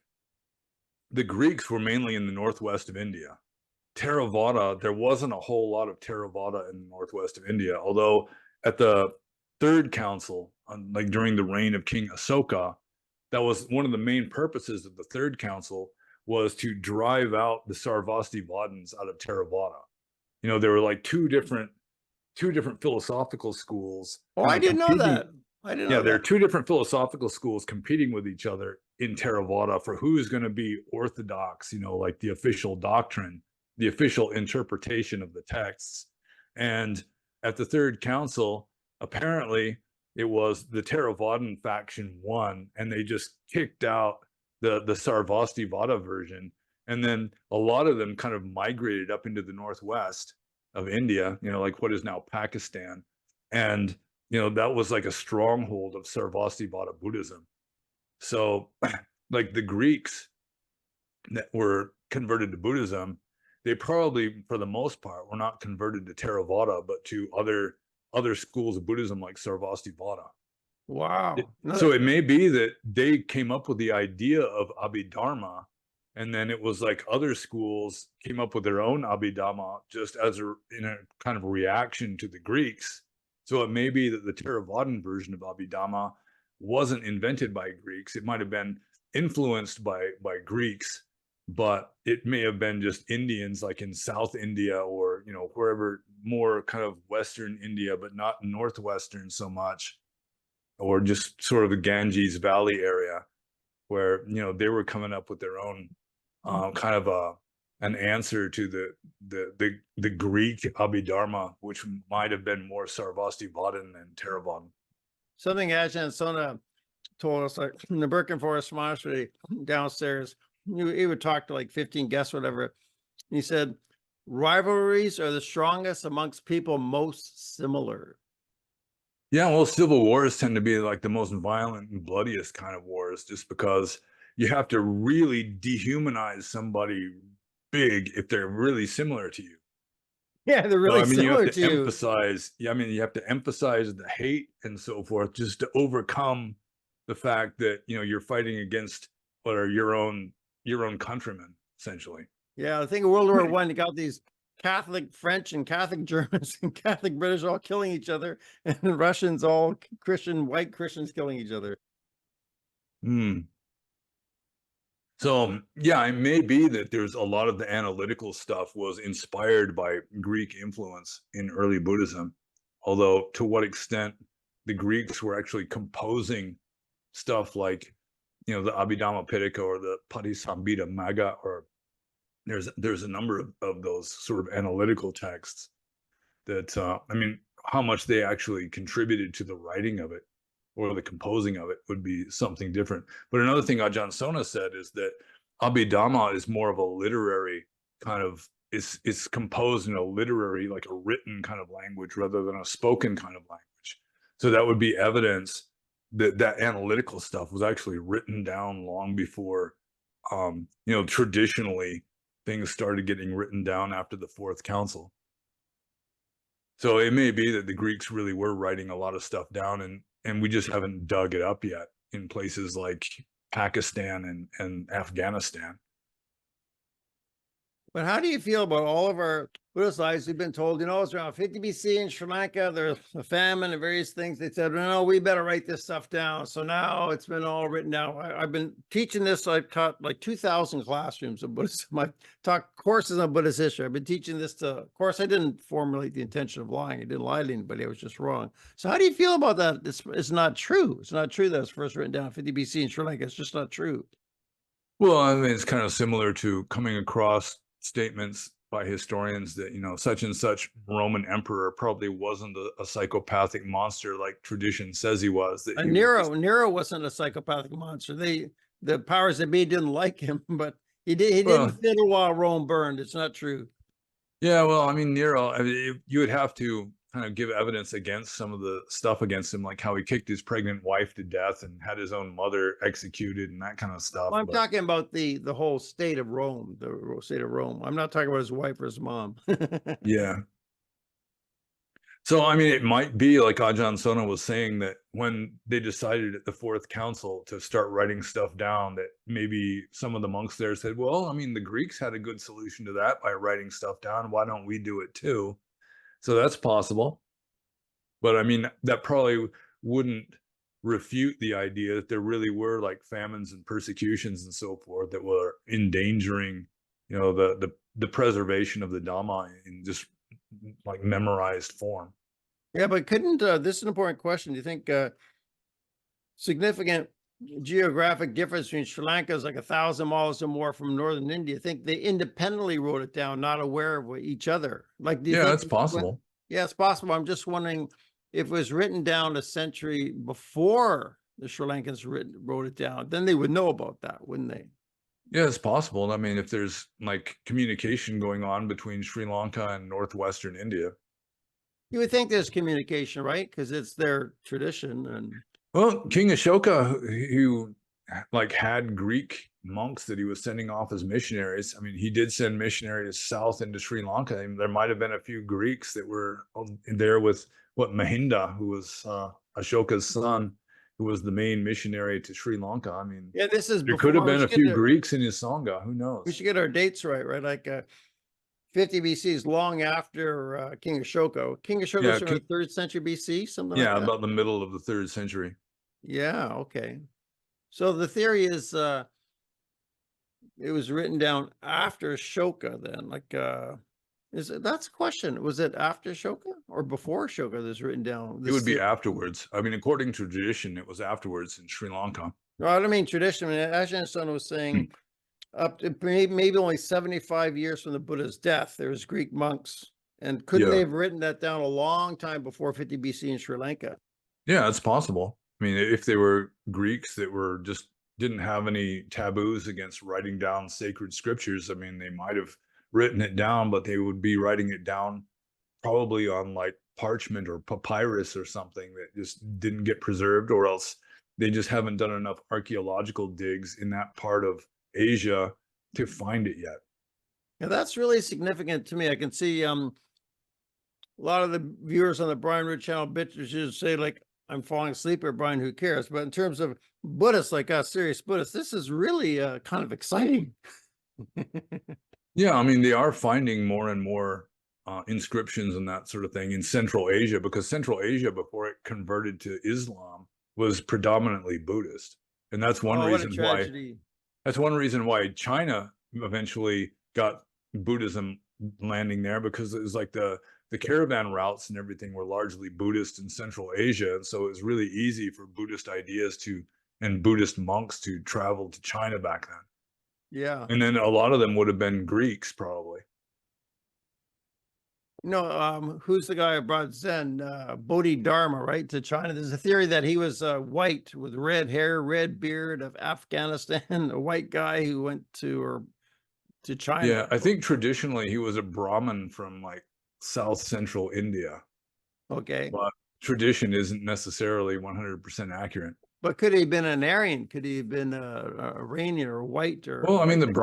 the Greeks were mainly in the northwest of India. Theravada, there wasn't a whole lot of Theravada in the northwest of India, although at the third council, like during the reign of King Asoka, that was one of the main purposes of the third council, was to drive out the Sarvastivadins out of Theravada. There were like two different philosophical schools Oh, kind I of didn't know competing. that. I didn't Yeah, know there are that. two different philosophical schools competing with each other in Theravada for who is going to be orthodox, like the official doctrine, the official interpretation of the texts. And at the third council, apparently it was the Theravadan faction won, and they just kicked out the Sarvastivada version. And then a lot of them kind of migrated up into the northwest of India, like what is now Pakistan. And that was like a stronghold of Sarvastivada Buddhism. So, like the Greeks that were converted to Buddhism, they probably, for the most part, were not converted to Theravada, but to other schools of Buddhism like Sarvastivada. Wow. So it may be that they came up with the idea of Abhidharma, and then it was like other schools came up with their own Abhidhamma just in a kind of reaction to the Greeks. So it may be that the Theravadan version of Abhidhamma wasn't invented by Greeks. It might have been influenced by Greeks, but it may have been just Indians like in South India, or wherever, more kind of Western India, but not Northwestern so much, or just sort of the Ganges Valley area, where they were coming up with their own kind of an answer to the Greek Abhidharma, which might have been more Sarvastivadin than Theravadan. Something Ajahn Sona told us, like in the Birken Forest Monastery downstairs, he would talk to like 15 guests, whatever. He said, rivalries are the strongest amongst people most similar. Yeah, well, civil wars tend to be like the most violent and bloodiest kind of wars, just because you have to really dehumanize somebody big if they're really similar to you. Yeah, they're So, really I mean, you have similar to to you. emphasize, yeah, I mean, you have to emphasize the hate and so forth, just to overcome the fact that, you're fighting against what are your own countrymen, essentially. Yeah, I think in World War I, you got these Catholic French and Catholic Germans and Catholic British all killing each other, and the Russians all Christian, white Christians killing each other. Hmm. So, yeah, it may be that there's a lot of the analytical stuff was inspired by Greek influence in early Buddhism, although to what extent the Greeks were actually composing stuff like, the Abhidhamma Pitaka or the Patisambhita Magga, or there's a number of those sort of analytical texts that I mean, how much they actually contributed to the writing of it or the composing of it would be something different. But another thing Ajahn Sona said is that Abhidhamma is more of a literary kind of, it's composed in a literary, like a written kind of language rather than a spoken kind of language. So that would be evidence that that analytical stuff was actually written down long before, you know, traditionally things started getting written down after the Fourth Council. So it may be that the Greeks really were writing a lot of stuff down, and we just haven't dug it up yet in places like Pakistan and Afghanistan. But how do you feel about all of our Buddhist lives? We've been told, you know, it's around 50 BC in Sri Lanka, there's a famine and various things. They said, no, we better write this stuff down. So now it's been all written down. I've been teaching this. I've taught like 2,000 classrooms of Buddhism. I've taught courses on Buddhist history. I've been teaching this to, of course, I didn't formulate the intention of lying. I didn't lie to anybody. I was just wrong. So how do you feel about that? It's not true. It's not true that it's first written down 50 BC in Sri Lanka. It's just not true. Well, I mean, it's kind of similar to coming across statements by historians that, you know, such and such Roman emperor probably wasn't a psychopathic monster like tradition says he was. That he Nero wasn't a psychopathic monster. The powers that be didn't like him, but he didn't fiddle while Rome burned. It's not true. Yeah, well, I mean, Nero, I mean, you would have to kind of give evidence against some of the stuff against him, like how he kicked his pregnant wife to death and had his own mother executed and that kind of stuff. Well, I'm talking about the whole state of Rome, the state of Rome. I'm not talking about his wife or his mom. Yeah. So, I mean, it might be like Ajahn Sona was saying that when they decided at the Fourth Council to start writing stuff down, that maybe some of the monks there said, well, I mean, the Greeks had a good solution to that by writing stuff down. Why don't we do it too? So that's possible. But I mean, that probably wouldn't refute the idea that there really were like famines and persecutions and so forth that were endangering, you know, the preservation of the Dhamma in just like memorized form. Yeah, but couldn't this is an important question. Do you think significant geographic difference between Sri Lanka is like 1,000 miles or more from northern India? I think they independently wrote it down, not aware of each other. Like, do you Yeah, think that's possible. Yeah, it's possible. I'm just wondering if it was written down a century before the Sri Lankans wrote it down, then they would know about that, wouldn't they? Yeah, it's possible. I mean, if there's like communication going on between Sri Lanka and northwestern India. You would think there's communication, right? Because it's their tradition. And Well, King Ashoka, who like had Greek monks that he was sending off as missionaries. I mean, he did send missionaries south into Sri Lanka. I mean, there might have been a few Greeks that were there with Mahinda, who was Ashoka's son, who was the main missionary to Sri Lanka. I mean, yeah, this is there before. could have been a few Greeks in his Sangha. Who knows? We should get our dates right, right? Like 50 BC is long after King Ashoka. King Ashoka was from the 3rd century BC, something like that. Yeah, about the middle of the 3rd century. Yeah, okay. So the theory is it was written down after Ashoka then, like that's a question. Was it after Ashoka or before Ashoka that was written down? It would be afterwards. I mean, according to tradition, it was afterwards in Sri Lanka. No, I don't mean tradition. I mean, Ajahn Sona was saying up to maybe only 75 years from the Buddha's death, there was Greek monks. And couldn't they have written that down a long time before 50 BC in Sri Lanka? Yeah, it's possible. I mean, if they were Greeks that were just didn't have any taboos against writing down sacred scriptures, I mean, they might have written it down, but they would be writing it down probably on like parchment or papyrus or something that just didn't get preserved, or else they just haven't done enough archaeological digs in that part of Asia to find it yet. Yeah, that's really significant to me. I can see a lot of the viewers on the Brian Root channel bitches say like, I'm falling asleep or Brian, who cares? But in terms of Buddhists like us, serious Buddhists, this is really kind of exciting. Yeah, I mean, they are finding more and more inscriptions and that sort of thing in Central Asia, because Central Asia, before it converted to Islam, was predominantly Buddhist. And that's one reason why. That's one reason why China eventually got Buddhism landing there, because it was like the caravan routes and everything were largely Buddhist in Central Asia. And so it was really easy for Buddhist ideas and Buddhist monks to travel to China back then. Yeah. And then a lot of them would have been Greeks, probably. Who's the guy who brought Zen? Bodhidharma, right, to China? There's a theory that he was white with red hair, red beard of Afghanistan, a white guy who went to Yeah, China. I think traditionally he was a Brahmin from like South Central India, Okay. but tradition isn't necessarily 100% accurate. But could he have been an Aryan? Could he have been a Iranian or white or Well, I mean, like the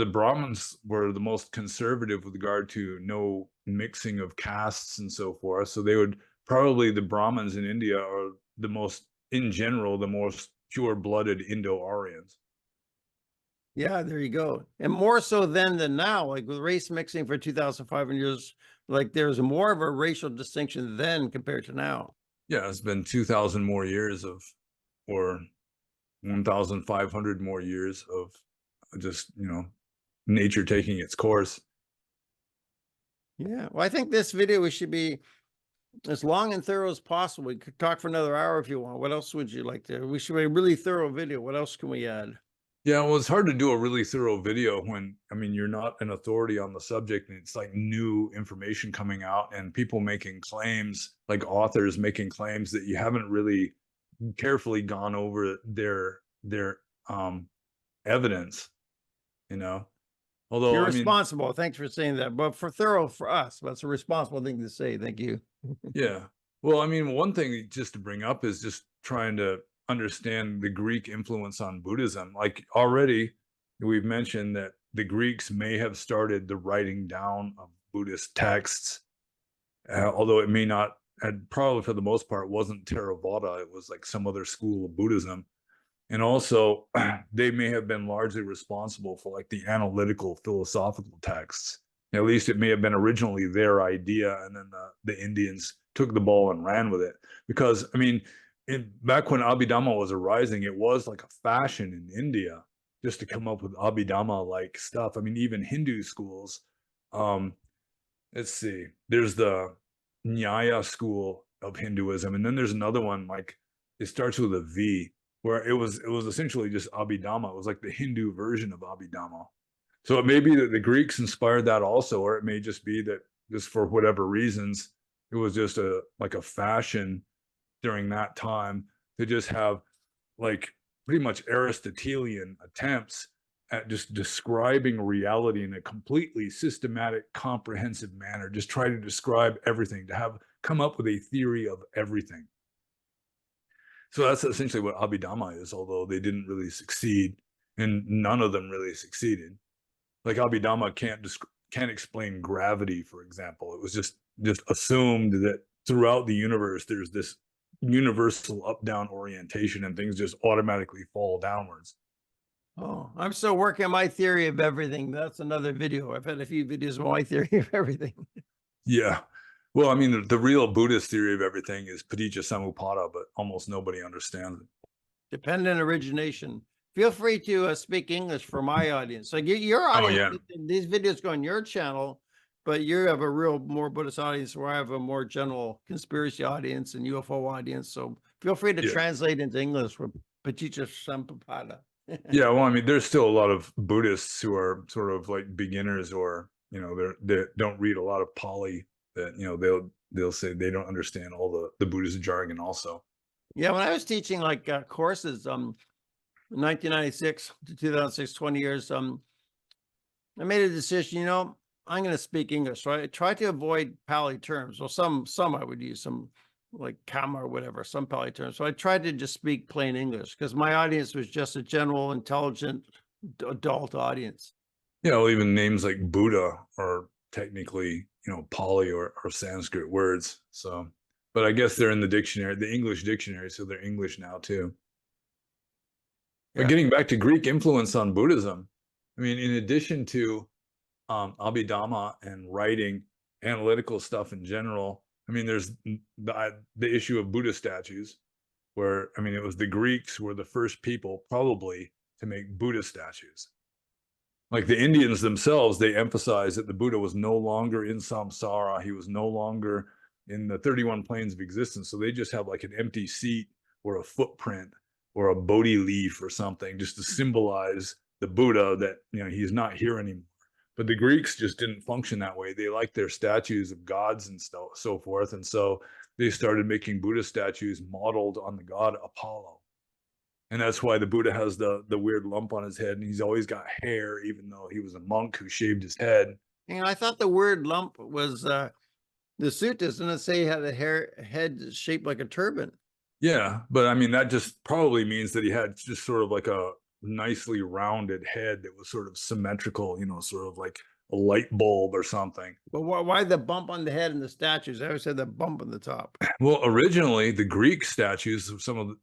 Brahmins were the most conservative with regard to no mixing of castes and so forth. So they would probably the Brahmins in India are the most, in general, the most pure-blooded Indo-Aryans. yeah, there you go. And more so then than now, like with race mixing for 2,500 years, like there's more of a racial distinction then compared to now. Yeah, it's been 2,000 more years of, or 1,500 more years of just, nature taking its course. Yeah. Well, I think this video we should be as long and thorough as possible. We could talk for another hour if you want. What else would you like to? We should be a really thorough video. What else can we add? Yeah, well, it's hard to do a really thorough video when, I mean, you're not an authority on the subject and it's like new information coming out and people making claims, like authors making claims that you haven't really carefully gone over their evidence, you know. Although, You're I mean, responsible. Thanks for saying that. But for thorough for us, that's a responsible thing to say. Thank you. yeah. Well, I mean, one thing just to bring up is just trying to understand the Greek influence on Buddhism. Like already, we've mentioned that the Greeks may have started the writing down of Buddhist texts, although it may not, and probably for the most part, wasn't Theravada. It was like some other school of Buddhism. And also, they may have been largely responsible for like the analytical philosophical texts. At least it may have been originally their idea, and then the Indians took the ball and ran with it. Because I mean, back when Abhidhamma was arising, it was like a fashion in India just to come up with Abhidhamma like stuff. I mean, even Hindu schools. Um, let's see, there's the Nyaya school of Hinduism, and then there's another one like it starts with a V, where it was essentially just Abhidhamma. It was like the Hindu version of Abhidhamma. So it may be that the Greeks inspired that also, or it may just be that just for whatever reasons, it was just a like a fashion during that time to just have like pretty much Aristotelian attempts at just describing reality in a completely systematic, comprehensive manner. Just try to describe everything, to have come up with a theory of everything. So that's essentially what Abhidhamma is, although they didn't really succeed, and none of them really succeeded. Like Abhidhamma can't explain gravity, for example. It was just assumed that throughout the universe there's this universal up-down orientation, and things just automatically fall downwards. Oh, I'm still working on my theory of everything. That's another video. I've had a few videos of my theory of everything. Yeah. Well, I mean, the real Buddhist theory of everything is paticca samuppada, but almost nobody understands it. Dependent origination. Feel free to speak English for my audience. Like your Oh audience, yeah. these videos go on your channel, but you have a real more Buddhist audience where I have a more general conspiracy audience and UFO audience. So feel free to Yeah. translate into English for paticca samuppada. Yeah. Well, I mean, there's still a lot of Buddhists who are sort of like beginners, or they don't read a lot of Pali. That they'll say they don't understand all the Buddhist jargon also. Yeah, when I was teaching like courses, 1996 to 2006, 20 years, I made a decision, I'm going to speak English. So I tried to avoid Pali terms. Well, some I would use, some like Kama or whatever, some Pali terms. So I tried to just speak plain English because my audience was just a general, intelligent, adult audience. Yeah, well, even names like Buddha are technically, Pali or Sanskrit words. So, but I guess they're in the dictionary, the English dictionary, so they're English now too. But Yeah. getting back to Greek influence on Buddhism, I mean, in addition to Abhidhamma and writing, analytical stuff in general, I mean, there's the issue of Buddha statues, where, I mean, it was the Greeks were the first people probably to make Buddha statues. Like the Indians themselves, they emphasized that the Buddha was no longer in samsara. He was no longer in the 31 planes of existence. So they just have like an empty seat or a footprint or a Bodhi leaf or something, just to symbolize the Buddha, that, you know, he's not here anymore. But the Greeks just didn't function that way. They liked their statues of gods and so forth. And so they started making Buddha statues modeled on the god Apollo. And that's why the Buddha has the weird lump on his head, and he's always got hair, even though he was a monk who shaved his head. You know, I thought the word lump was the suttas, doesn't it say he had a head shaped like a turban? Yeah, but I mean, that just probably means that he had just sort of like a nicely rounded head that was sort of symmetrical, you know, sort of like a light bulb or something. But why the bump on the head in the statues? I always had the bump on the top. Well, originally the Greek statues,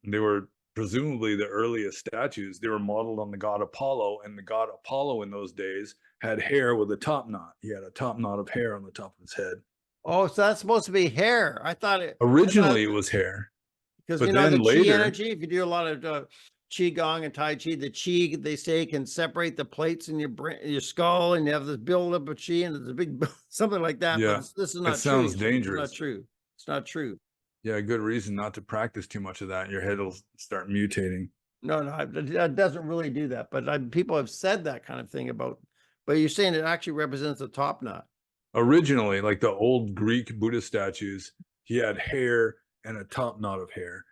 they were presumably the earliest statues. They were modeled on the god Apollo, and the god Apollo in those days had hair with a top knot. He had a top knot of hair on the top of his head. Oh, so that's supposed to be hair. Originally it was hair. Because, but you know, then the later, chi energy, if you do a lot of qigong and tai chi, the chi, they say, can separate the plates in your brain, your skull, and you have this buildup of chi, and there's a big something like that. yeah, But this is it not true. sounds It's dangerous. not true. It's not true. Yeah, good reason not to practice too much of that. Your head will start mutating. No, that doesn't really do that. But people have said that kind of thing about. But you're saying it actually represents a top knot. Originally, like the old Greek Buddha statues, he had hair and a top knot of hair.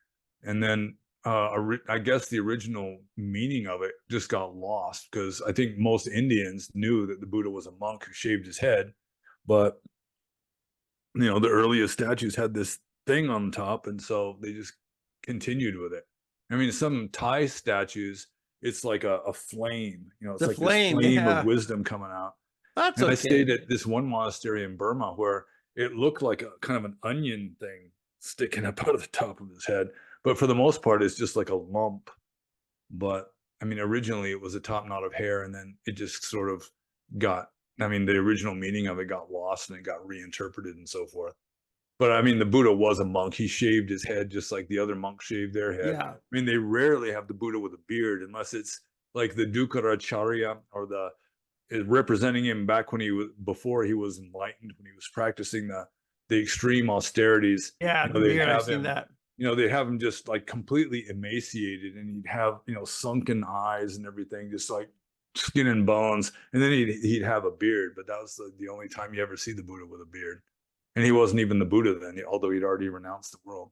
And then I guess the original meaning of it just got lost, because I think most Indians knew that the Buddha was a monk who shaved his head. But, you know, the earliest statues had this thing on top, and so they just continued with it. I mean, some Thai statues, it's like a flame, you know, it's like flame, this flame yeah. of wisdom coming out. That's And okay. I stayed at this one monastery in Burma where it looked like a kind of an onion thing sticking up out of the top of his head. But for the most part, it's just like a lump. But I mean, originally it was a top knot of hair, and then it just sort of got, I mean, the original meaning of it got lost and it got reinterpreted and so forth. But I mean, the Buddha was a monk. He shaved his head just like the other monks shaved their head. Yeah. I mean, they rarely have the Buddha with a beard unless it's like the Dukkaracharya, or is representing him back when before he was enlightened, when he was practicing the extreme austerities. Yeah, You know, they'd I've have seen him, that. you know, they'd have him just like completely emaciated, and he'd have, you know, sunken eyes and everything, just like skin and bones. And then he'd have a beard, but that was the only time you ever see the Buddha with a beard. And he wasn't even the Buddha then, although he'd already renounced the world.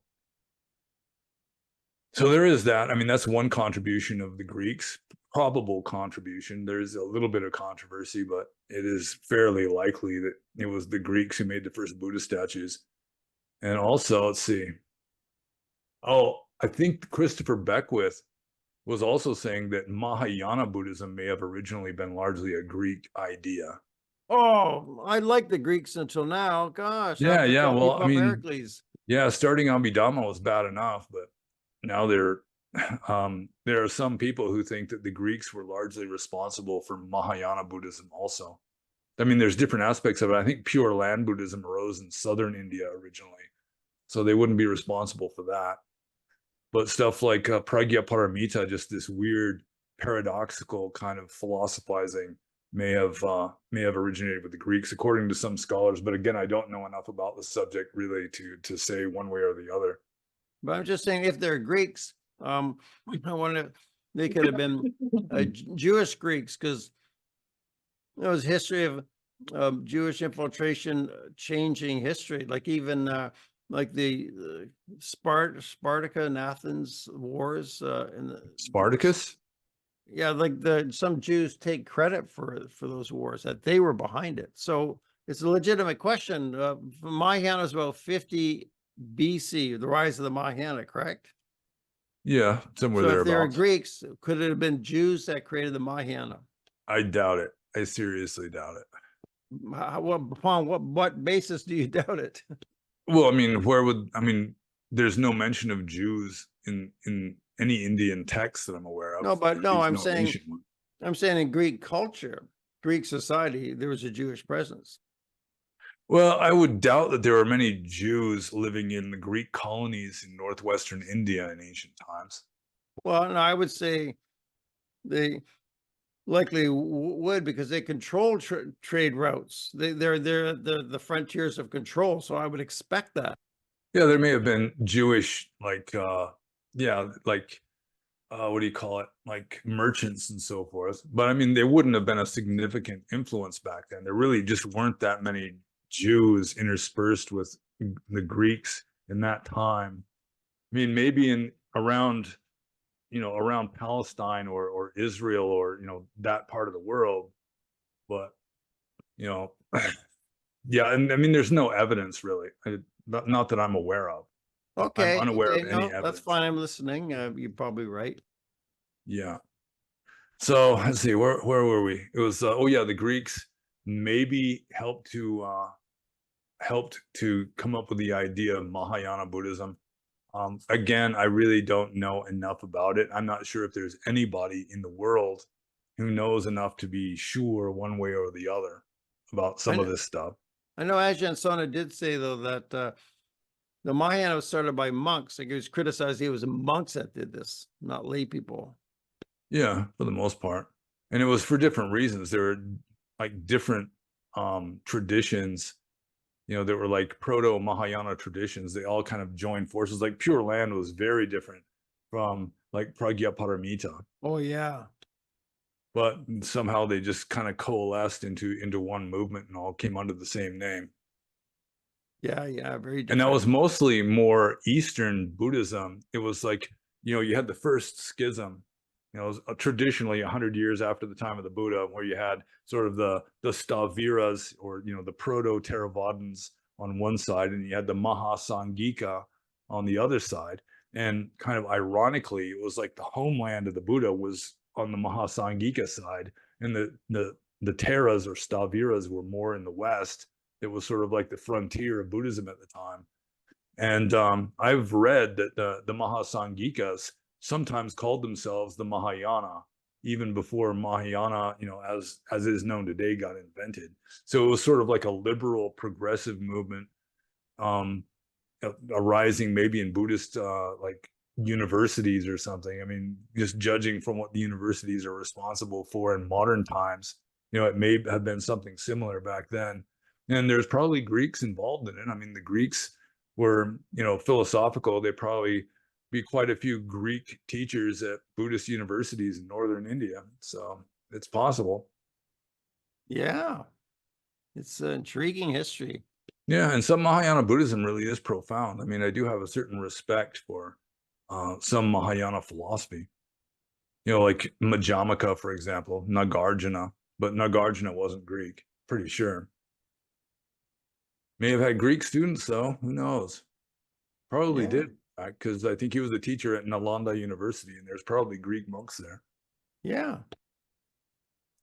So there is that. I mean, that's one contribution of the Greeks, probable contribution. There's a little bit of controversy, but it is fairly likely that it was the Greeks who made the first Buddha statues. And also, let's see. Oh, I think Christopher Beckwith was also saying that Mahayana Buddhism may have originally been largely a Greek idea. Oh, I like the Greeks until now. Gosh. Yeah, yeah. Well, I mean, Heracles. yeah, starting Abhidhamma was bad enough, but now there are some people who think that the Greeks were largely responsible for Mahayana Buddhism also. I mean, there's different aspects of it. I think Pure Land Buddhism arose in southern India originally, so they wouldn't be responsible for that. But stuff like Pragya Paramita, just this weird paradoxical kind of philosophizing, may have originated with the Greeks, according to some scholars. But again, I don't know enough about the subject really to say one way or the other. But I'm just saying, if they're Greeks, I wonder, they could have been Jewish Greeks, because there was history of Jewish infiltration changing history, like even like the Sparta and Athens wars in the Spartacus. Yeah, like some Jews take credit for those wars, that they were behind it. So it's a legitimate question. Mahayana is about 50 BC, the rise of the Mahayana, correct? Yeah, somewhere So if they were thereabouts. Greeks, could it have been Jews that created the Mahayana? I doubt it. I seriously doubt it. Upon what basis do you doubt it? Well, I mean, there's no mention of Jews in any Indian text that I'm aware of. No, but no, I'm saying ancient one. I'm saying in Greek culture, Greek society, there was a Jewish presence. Well, I would doubt that there were many Jews living in the Greek colonies in northwestern India in ancient times. Well, no, I would say they likely would, because they control trade routes. They're the frontiers of control. So I would expect that. Yeah, there may have been Jewish, like what do you call it? Like merchants and so forth. But I mean, they wouldn't have been a significant influence back then. There really just weren't that many Jews interspersed with the Greeks in that time. I mean, maybe in around, around Palestine or Israel or, that part of the world. But, you know, yeah, and I mean, there's no evidence really, not that I'm aware of. I'm Okay, unaware okay, of any no, that's evidence. fine. I'm listening. You're probably right. Yeah. So let's see, where were we? It was oh yeah, the Greeks maybe helped to come up with the idea of Mahayana Buddhism. Again, I really don't know enough about it. I'm not sure if there's anybody in the world who knows enough to be sure one way or the other about I some of know, this stuff. I know Ajahn Sona did say though that the Mahayana was started by monks. Like, it was criticized, it was monks that did this, not lay people. Yeah, for the most part. And it was for different reasons. There were like different traditions, that were like proto Mahayana traditions. They all kind of joined forces. Like Pure Land was very different from like Pragyaparamita, Oh yeah, but somehow they just kind of coalesced into one movement and all came under the same name. yeah, yeah, very And that different. was mostly more Eastern Buddhism. It was like, you had the first schism, it was traditionally 100 years after the time of the Buddha, where you had sort of the Staviras, or, the proto-Theravadins on one side, and you had the Mahasangika on the other side. And kind of ironically, it was like the homeland of the Buddha was on the Mahasangika side, and the Teras or Staviras were more in the West. It was sort of like the frontier of Buddhism at the time. And I've read that the Mahasangikas sometimes called themselves the Mahayana, even before Mahayana, as is known today, got invented. So it was sort of like a liberal, progressive movement, um, arising maybe in Buddhist like universities or something. I mean, just judging from what the universities are responsible for in modern times, it may have been something similar back then. And there's probably Greeks involved in it. I mean, the Greeks were, philosophical. They probably be quite a few Greek teachers at Buddhist universities in northern India. So it's possible. Yeah, it's an intriguing history. Yeah, and some Mahayana Buddhism really is profound. I mean, I do have a certain respect for some Mahayana philosophy. Like Majjhimaka, for example, Nagarjuna, but Nagarjuna wasn't Greek, pretty sure. May have had Greek students, though. Who knows? Probably Yeah, did, because I think he was a teacher at Nalanda University, and there's probably Greek monks there. yeah,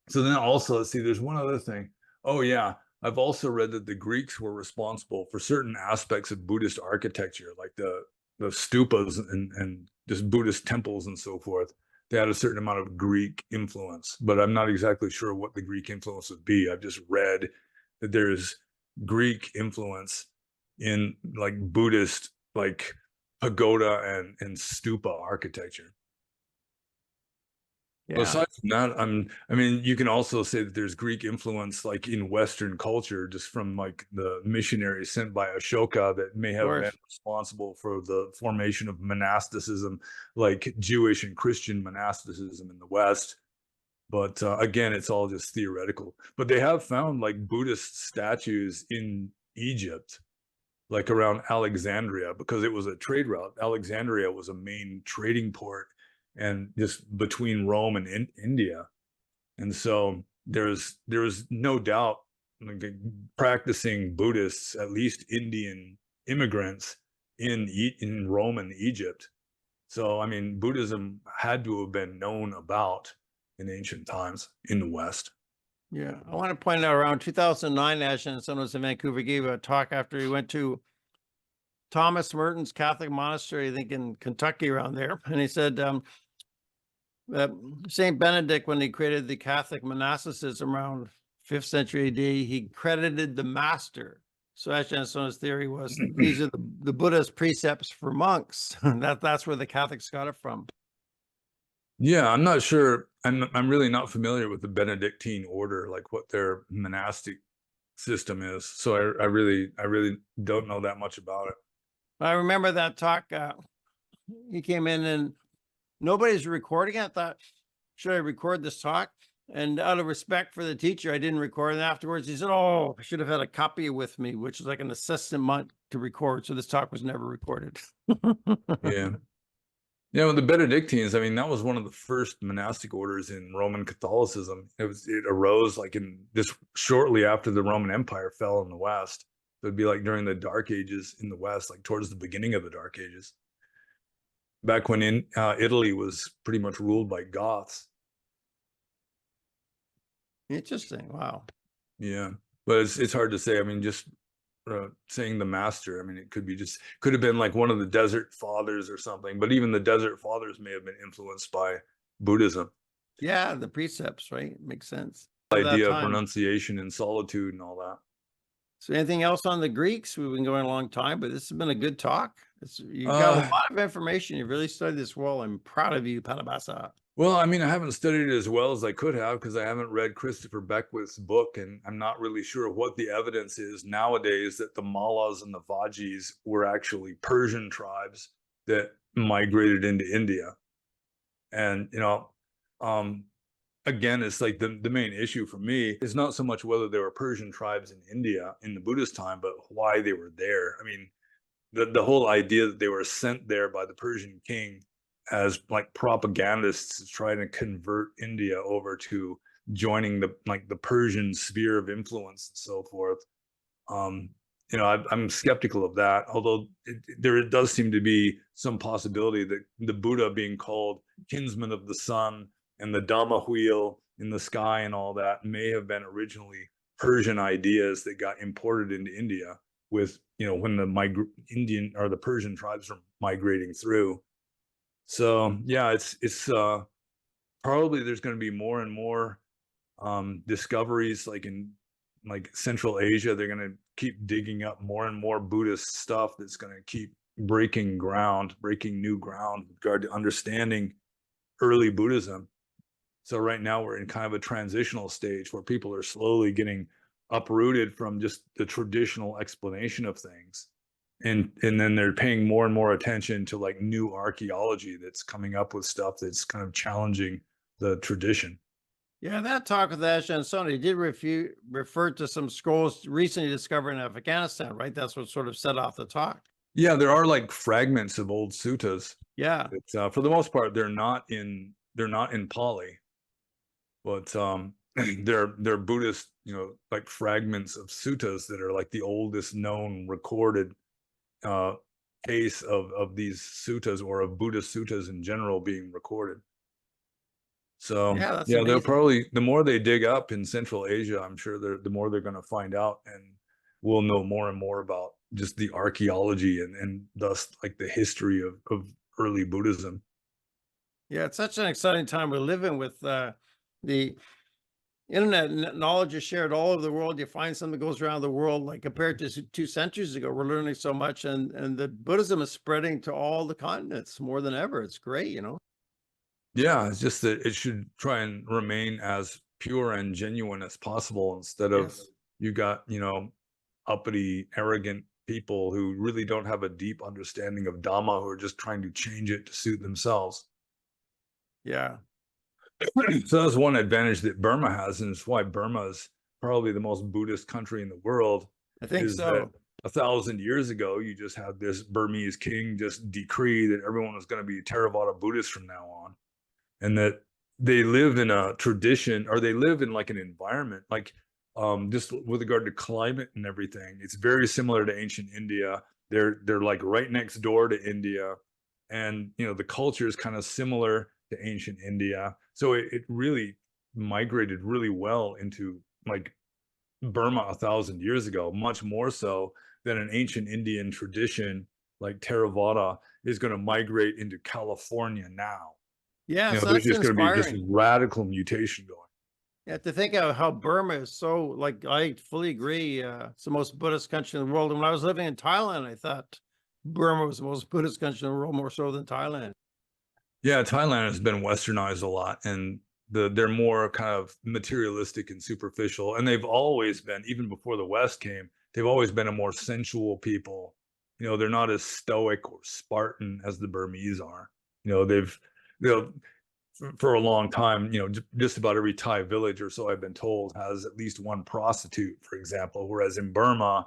So then also, let's see, there's one other thing. Oh, yeah. I've also read that the Greeks were responsible for certain aspects of Buddhist architecture, like the stupas and just Buddhist temples and so forth. They had a certain amount of Greek influence, but I'm not exactly sure what the Greek influence would be. I've just read that there's Greek influence in like Buddhist, like pagoda and stupa architecture. Well, yeah. aside from that, I mean, you can also say that there's Greek influence, like in Western culture, just from like the missionaries sent by Ashoka that may Of have been course. responsible for the formation of monasticism, like Jewish and Christian monasticism in the West. But again, it's all just theoretical. But they have found like Buddhist statues in Egypt, like around Alexandria, because it was a trade route. Alexandria was a main trading port, and just between Rome and India. And so there's no doubt, like, practicing Buddhists, at least Indian immigrants in Rome and Egypt. So I mean, Buddhism had to have been known about in ancient times in the West. Yeah, I want to point out around 2009, Ajahn Sona was in Vancouver, gave a talk after he went to Thomas Merton's Catholic monastery, I think in Kentucky around there. And he said, Saint Benedict, when he created the Catholic monasticism around 5th century AD, he credited the master. So Ajahn Sona's theory was these are the Buddha's precepts for monks. That's where the Catholics got it from. Yeah, I'm not sure. I'm really not familiar with the Benedictine order, like what their monastic system is. So I really don't know that much about it. I remember that talk. He came in and nobody's recording it. I thought, should I record this talk? And out of respect for the teacher, I didn't record it. Afterwards, he said, oh, I should have had a copy with me, which is like an assessment to record. So this talk was never recorded. Yeah. Yeah, well, the Benedictines, I mean, that was one of the first monastic orders in Roman Catholicism. It arose like in just shortly after the Roman Empire fell in the West. So it'd be like during the Dark Ages in the West, like towards the beginning of the Dark Ages, back when Italy was pretty much ruled by Goths. Interesting. Wow. Yeah, but it's hard to say. I mean, just saying the master, I mean, it could have been like one of the Desert Fathers or something, but even the Desert Fathers may have been influenced by Buddhism. Yeah, the precepts, right? Makes sense. Idea of renunciation and solitude and all that. So anything else on the Greeks? We've been going a long time, but this has been a good talk. You've got a lot of information. You've really studied this well. I'm proud of you, pannobhasa. Well, I mean, I haven't studied it as well as I could have because I haven't read Christopher Beckwith's book, and I'm not really sure what the evidence is nowadays that the Mallas and the Vajis were actually Persian tribes that migrated into India. And, again, it's like the main issue for me is not so much whether there were Persian tribes in India in the Buddhist time, but why they were there. I mean, the whole idea that they were sent there by the Persian king as like propagandists trying to convert India over to joining the Persian sphere of influence and so forth. I'm skeptical of that, although there does seem to be some possibility that the Buddha being called kinsman of the sun and the Dhamma wheel in the sky and all that may have been originally Persian ideas that got imported into India with, when the Indian or the Persian tribes were migrating through. So yeah, it's probably there's going to be more and more discoveries like in Central Asia. They're going to keep digging up more and more Buddhist stuff that's going to keep breaking new ground with regard to understanding early Buddhism. So right now we're in kind of a transitional stage where people are slowly getting uprooted from just the traditional explanation of things. And then they're paying more and more attention to like new archaeology that's coming up with stuff that's kind of challenging the tradition. Yeah, that talk with Ajahn and Sona, he did refer to some scrolls recently discovered in Afghanistan, right? That's what sort of set off the talk. Yeah, there are like fragments of old suttas. Yeah. For the most part, they're not in Pali, but they're Buddhist, like fragments of suttas that are like the oldest known recorded case of these suttas or of Buddhist suttas in general being recorded. So yeah, they'll probably, the more they dig up in Central Asia, I'm sure the more they're going to find out, and we'll know more and more about just the archaeology and thus like the history of early Buddhism. Yeah, it's such an exciting time we're living with. The internet knowledge is shared all over the world. You find something that goes around the world, like compared to 2 centuries ago, we're learning so much, and the Buddhism is spreading to all the continents more than ever. It's great, Yeah, it's just that it should try and remain as pure and genuine as possible instead of you got, uppity, arrogant people who really don't have a deep understanding of Dhamma, who are just trying to change it to suit themselves. Yeah. So that's one advantage that Burma has, and it's why Burma is probably the most Buddhist country in the world. I think so. 1,000 years ago, you just had this Burmese king just decree that everyone was going to be Theravada Buddhist from now on, and that they live in a tradition, or they live in like an environment, like just with regard to climate and everything. It's very similar to ancient India. They're like right next door to India, and the culture is kind of similar to ancient India. So it really migrated really well into like Burma 1,000 years ago, much more so than an ancient Indian tradition like Theravada is going to migrate into California now. Yeah, so there's just going to be just radical mutation going. Yeah, to think of how Burma is so, like, I fully agree. It's the most Buddhist country in the world. And when I was living in Thailand, I thought Burma was the most Buddhist country in the world, more so than Thailand. Yeah, Thailand has been westernized a lot, and they're more kind of materialistic and superficial. And they've always been, even before the West came, they've always been a more sensual people. They're not as stoic or Spartan as the Burmese are. they'll for a long time, just about every Thai village or so I've been told has at least one prostitute, for example. Whereas in Burma,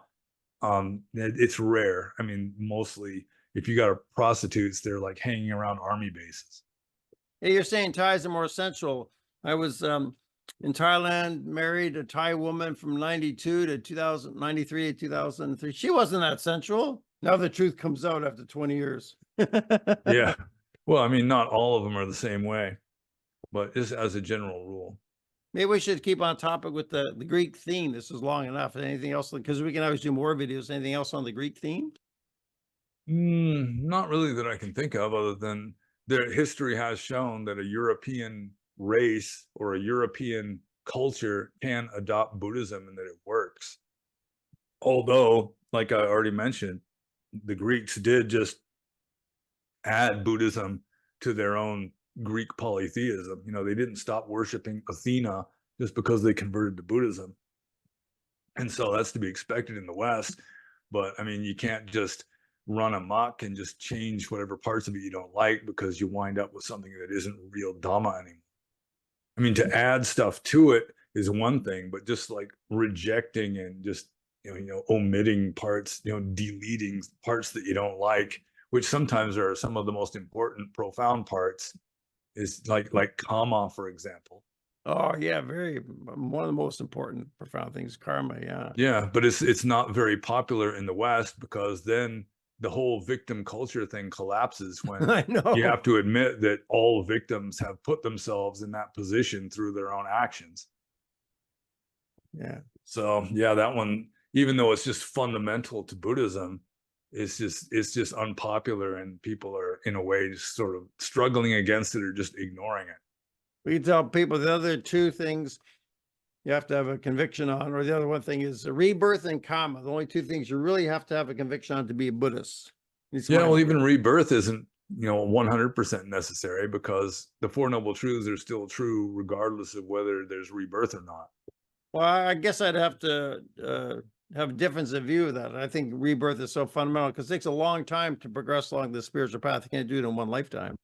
it's rare. I mean, mostly if you got prostitutes, they're like hanging around army bases. Hey, you're saying Thais are more sensual. I was in Thailand, married a Thai woman from 92 to 2093 to 2003. She wasn't that sensual. Now the truth comes out after 20 years. Yeah. Well, I mean, not all of them are the same way, but just as a general rule. Maybe we should keep on topic with the Greek theme. This is long enough. Anything else? Because we can always do more videos. Anything else on the Greek theme? Not really that I can think of, other than their history has shown that a European race or a European culture can adopt Buddhism and that it works. Although, like I already mentioned, the Greeks did just add Buddhism to their own Greek polytheism. They didn't stop worshiping Athena just because they converted to Buddhism. And so that's to be expected in the West. But I mean, you can't just run amok and just change whatever parts of it you don't like because you wind up with something that isn't real Dhamma anymore. I mean, to add stuff to it is one thing, but just like rejecting and just omitting parts, deleting parts that you don't like, which sometimes are some of the most important, profound parts, is like karma, for example. Oh yeah, one of the most important, profound things, karma. Yeah. Yeah, but it's not very popular in the West because then the whole victim culture thing collapses when I know. you have to admit that all victims have put themselves in that position through their own actions. Yeah. So yeah, that one, even though it's just fundamental to Buddhism, it's just unpopular, and people are in a way just sort of struggling against it or just ignoring it. We tell people the other two things you have to have a conviction on, or the other one thing is rebirth and karma. The only two things you really have to have a conviction on to be a Buddhist. Yeah, well, even rebirth isn't 100% necessary, because the Four Noble Truths are still true regardless of whether there's rebirth or not. Well, I guess I'd have to have a difference of view of that. I think rebirth is so fundamental because it takes a long time to progress along the spiritual path. You can't do it in one lifetime.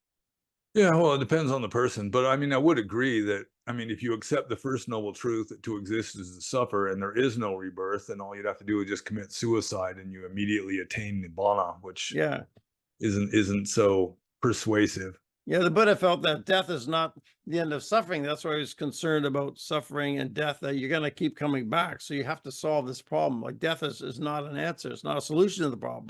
Yeah, well, it depends on the person. But I mean, I would agree that, I mean, if you accept the first noble truth that to exist is to suffer and there is no rebirth, then all you'd have to do is just commit suicide and you immediately attain nibbana, which isn't so persuasive. Yeah, the Buddha felt that death is not the end of suffering. That's why he was concerned about suffering and death, that you're going to keep coming back. So you have to solve this problem. Like death is not an answer. It's not a solution to the problem.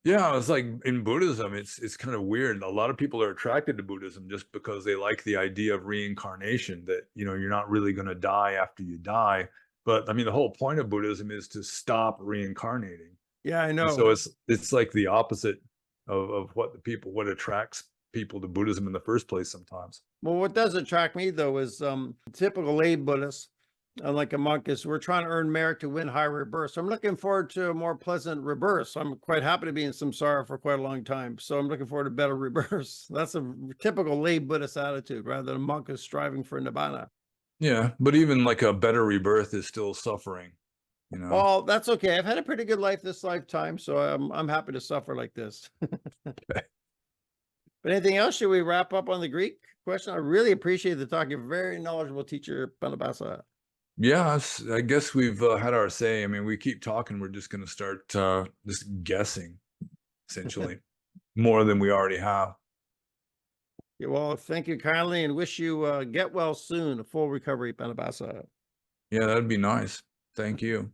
Yeah, it's like in Buddhism, it's kind of weird. A lot of people are attracted to Buddhism just because they like the idea of reincarnation, that, you're not really going to die after you die. But I mean, the whole point of Buddhism is to stop reincarnating. Yeah, I know. And so it's like the opposite of what attracts people to Buddhism in the first place sometimes. Well, what does attract me though is typical lay Buddhists, like a monk, is we're trying to earn merit to win higher rebirth. So I'm looking forward to a more pleasant rebirth. So I'm quite happy to be in samsara for quite a long time. So I'm looking forward to better rebirths. That's a typical lay Buddhist attitude, rather than a monk who's striving for nibbana. Yeah, but even like a better rebirth is still suffering. Well, that's okay. I've had a pretty good life this lifetime, so I'm happy to suffer like this. Okay. But anything else? Should we wrap up on the Greek question? I really appreciate the talk. You're a very knowledgeable teacher, pannobhasa. Yeah, I guess we've had our say. I mean, we keep talking. We're just going to start just guessing, essentially, more than we already have. Yeah, well, thank you kindly, and wish you get well soon, a full recovery, pannobhasa. Yeah, that'd be nice. Thank you.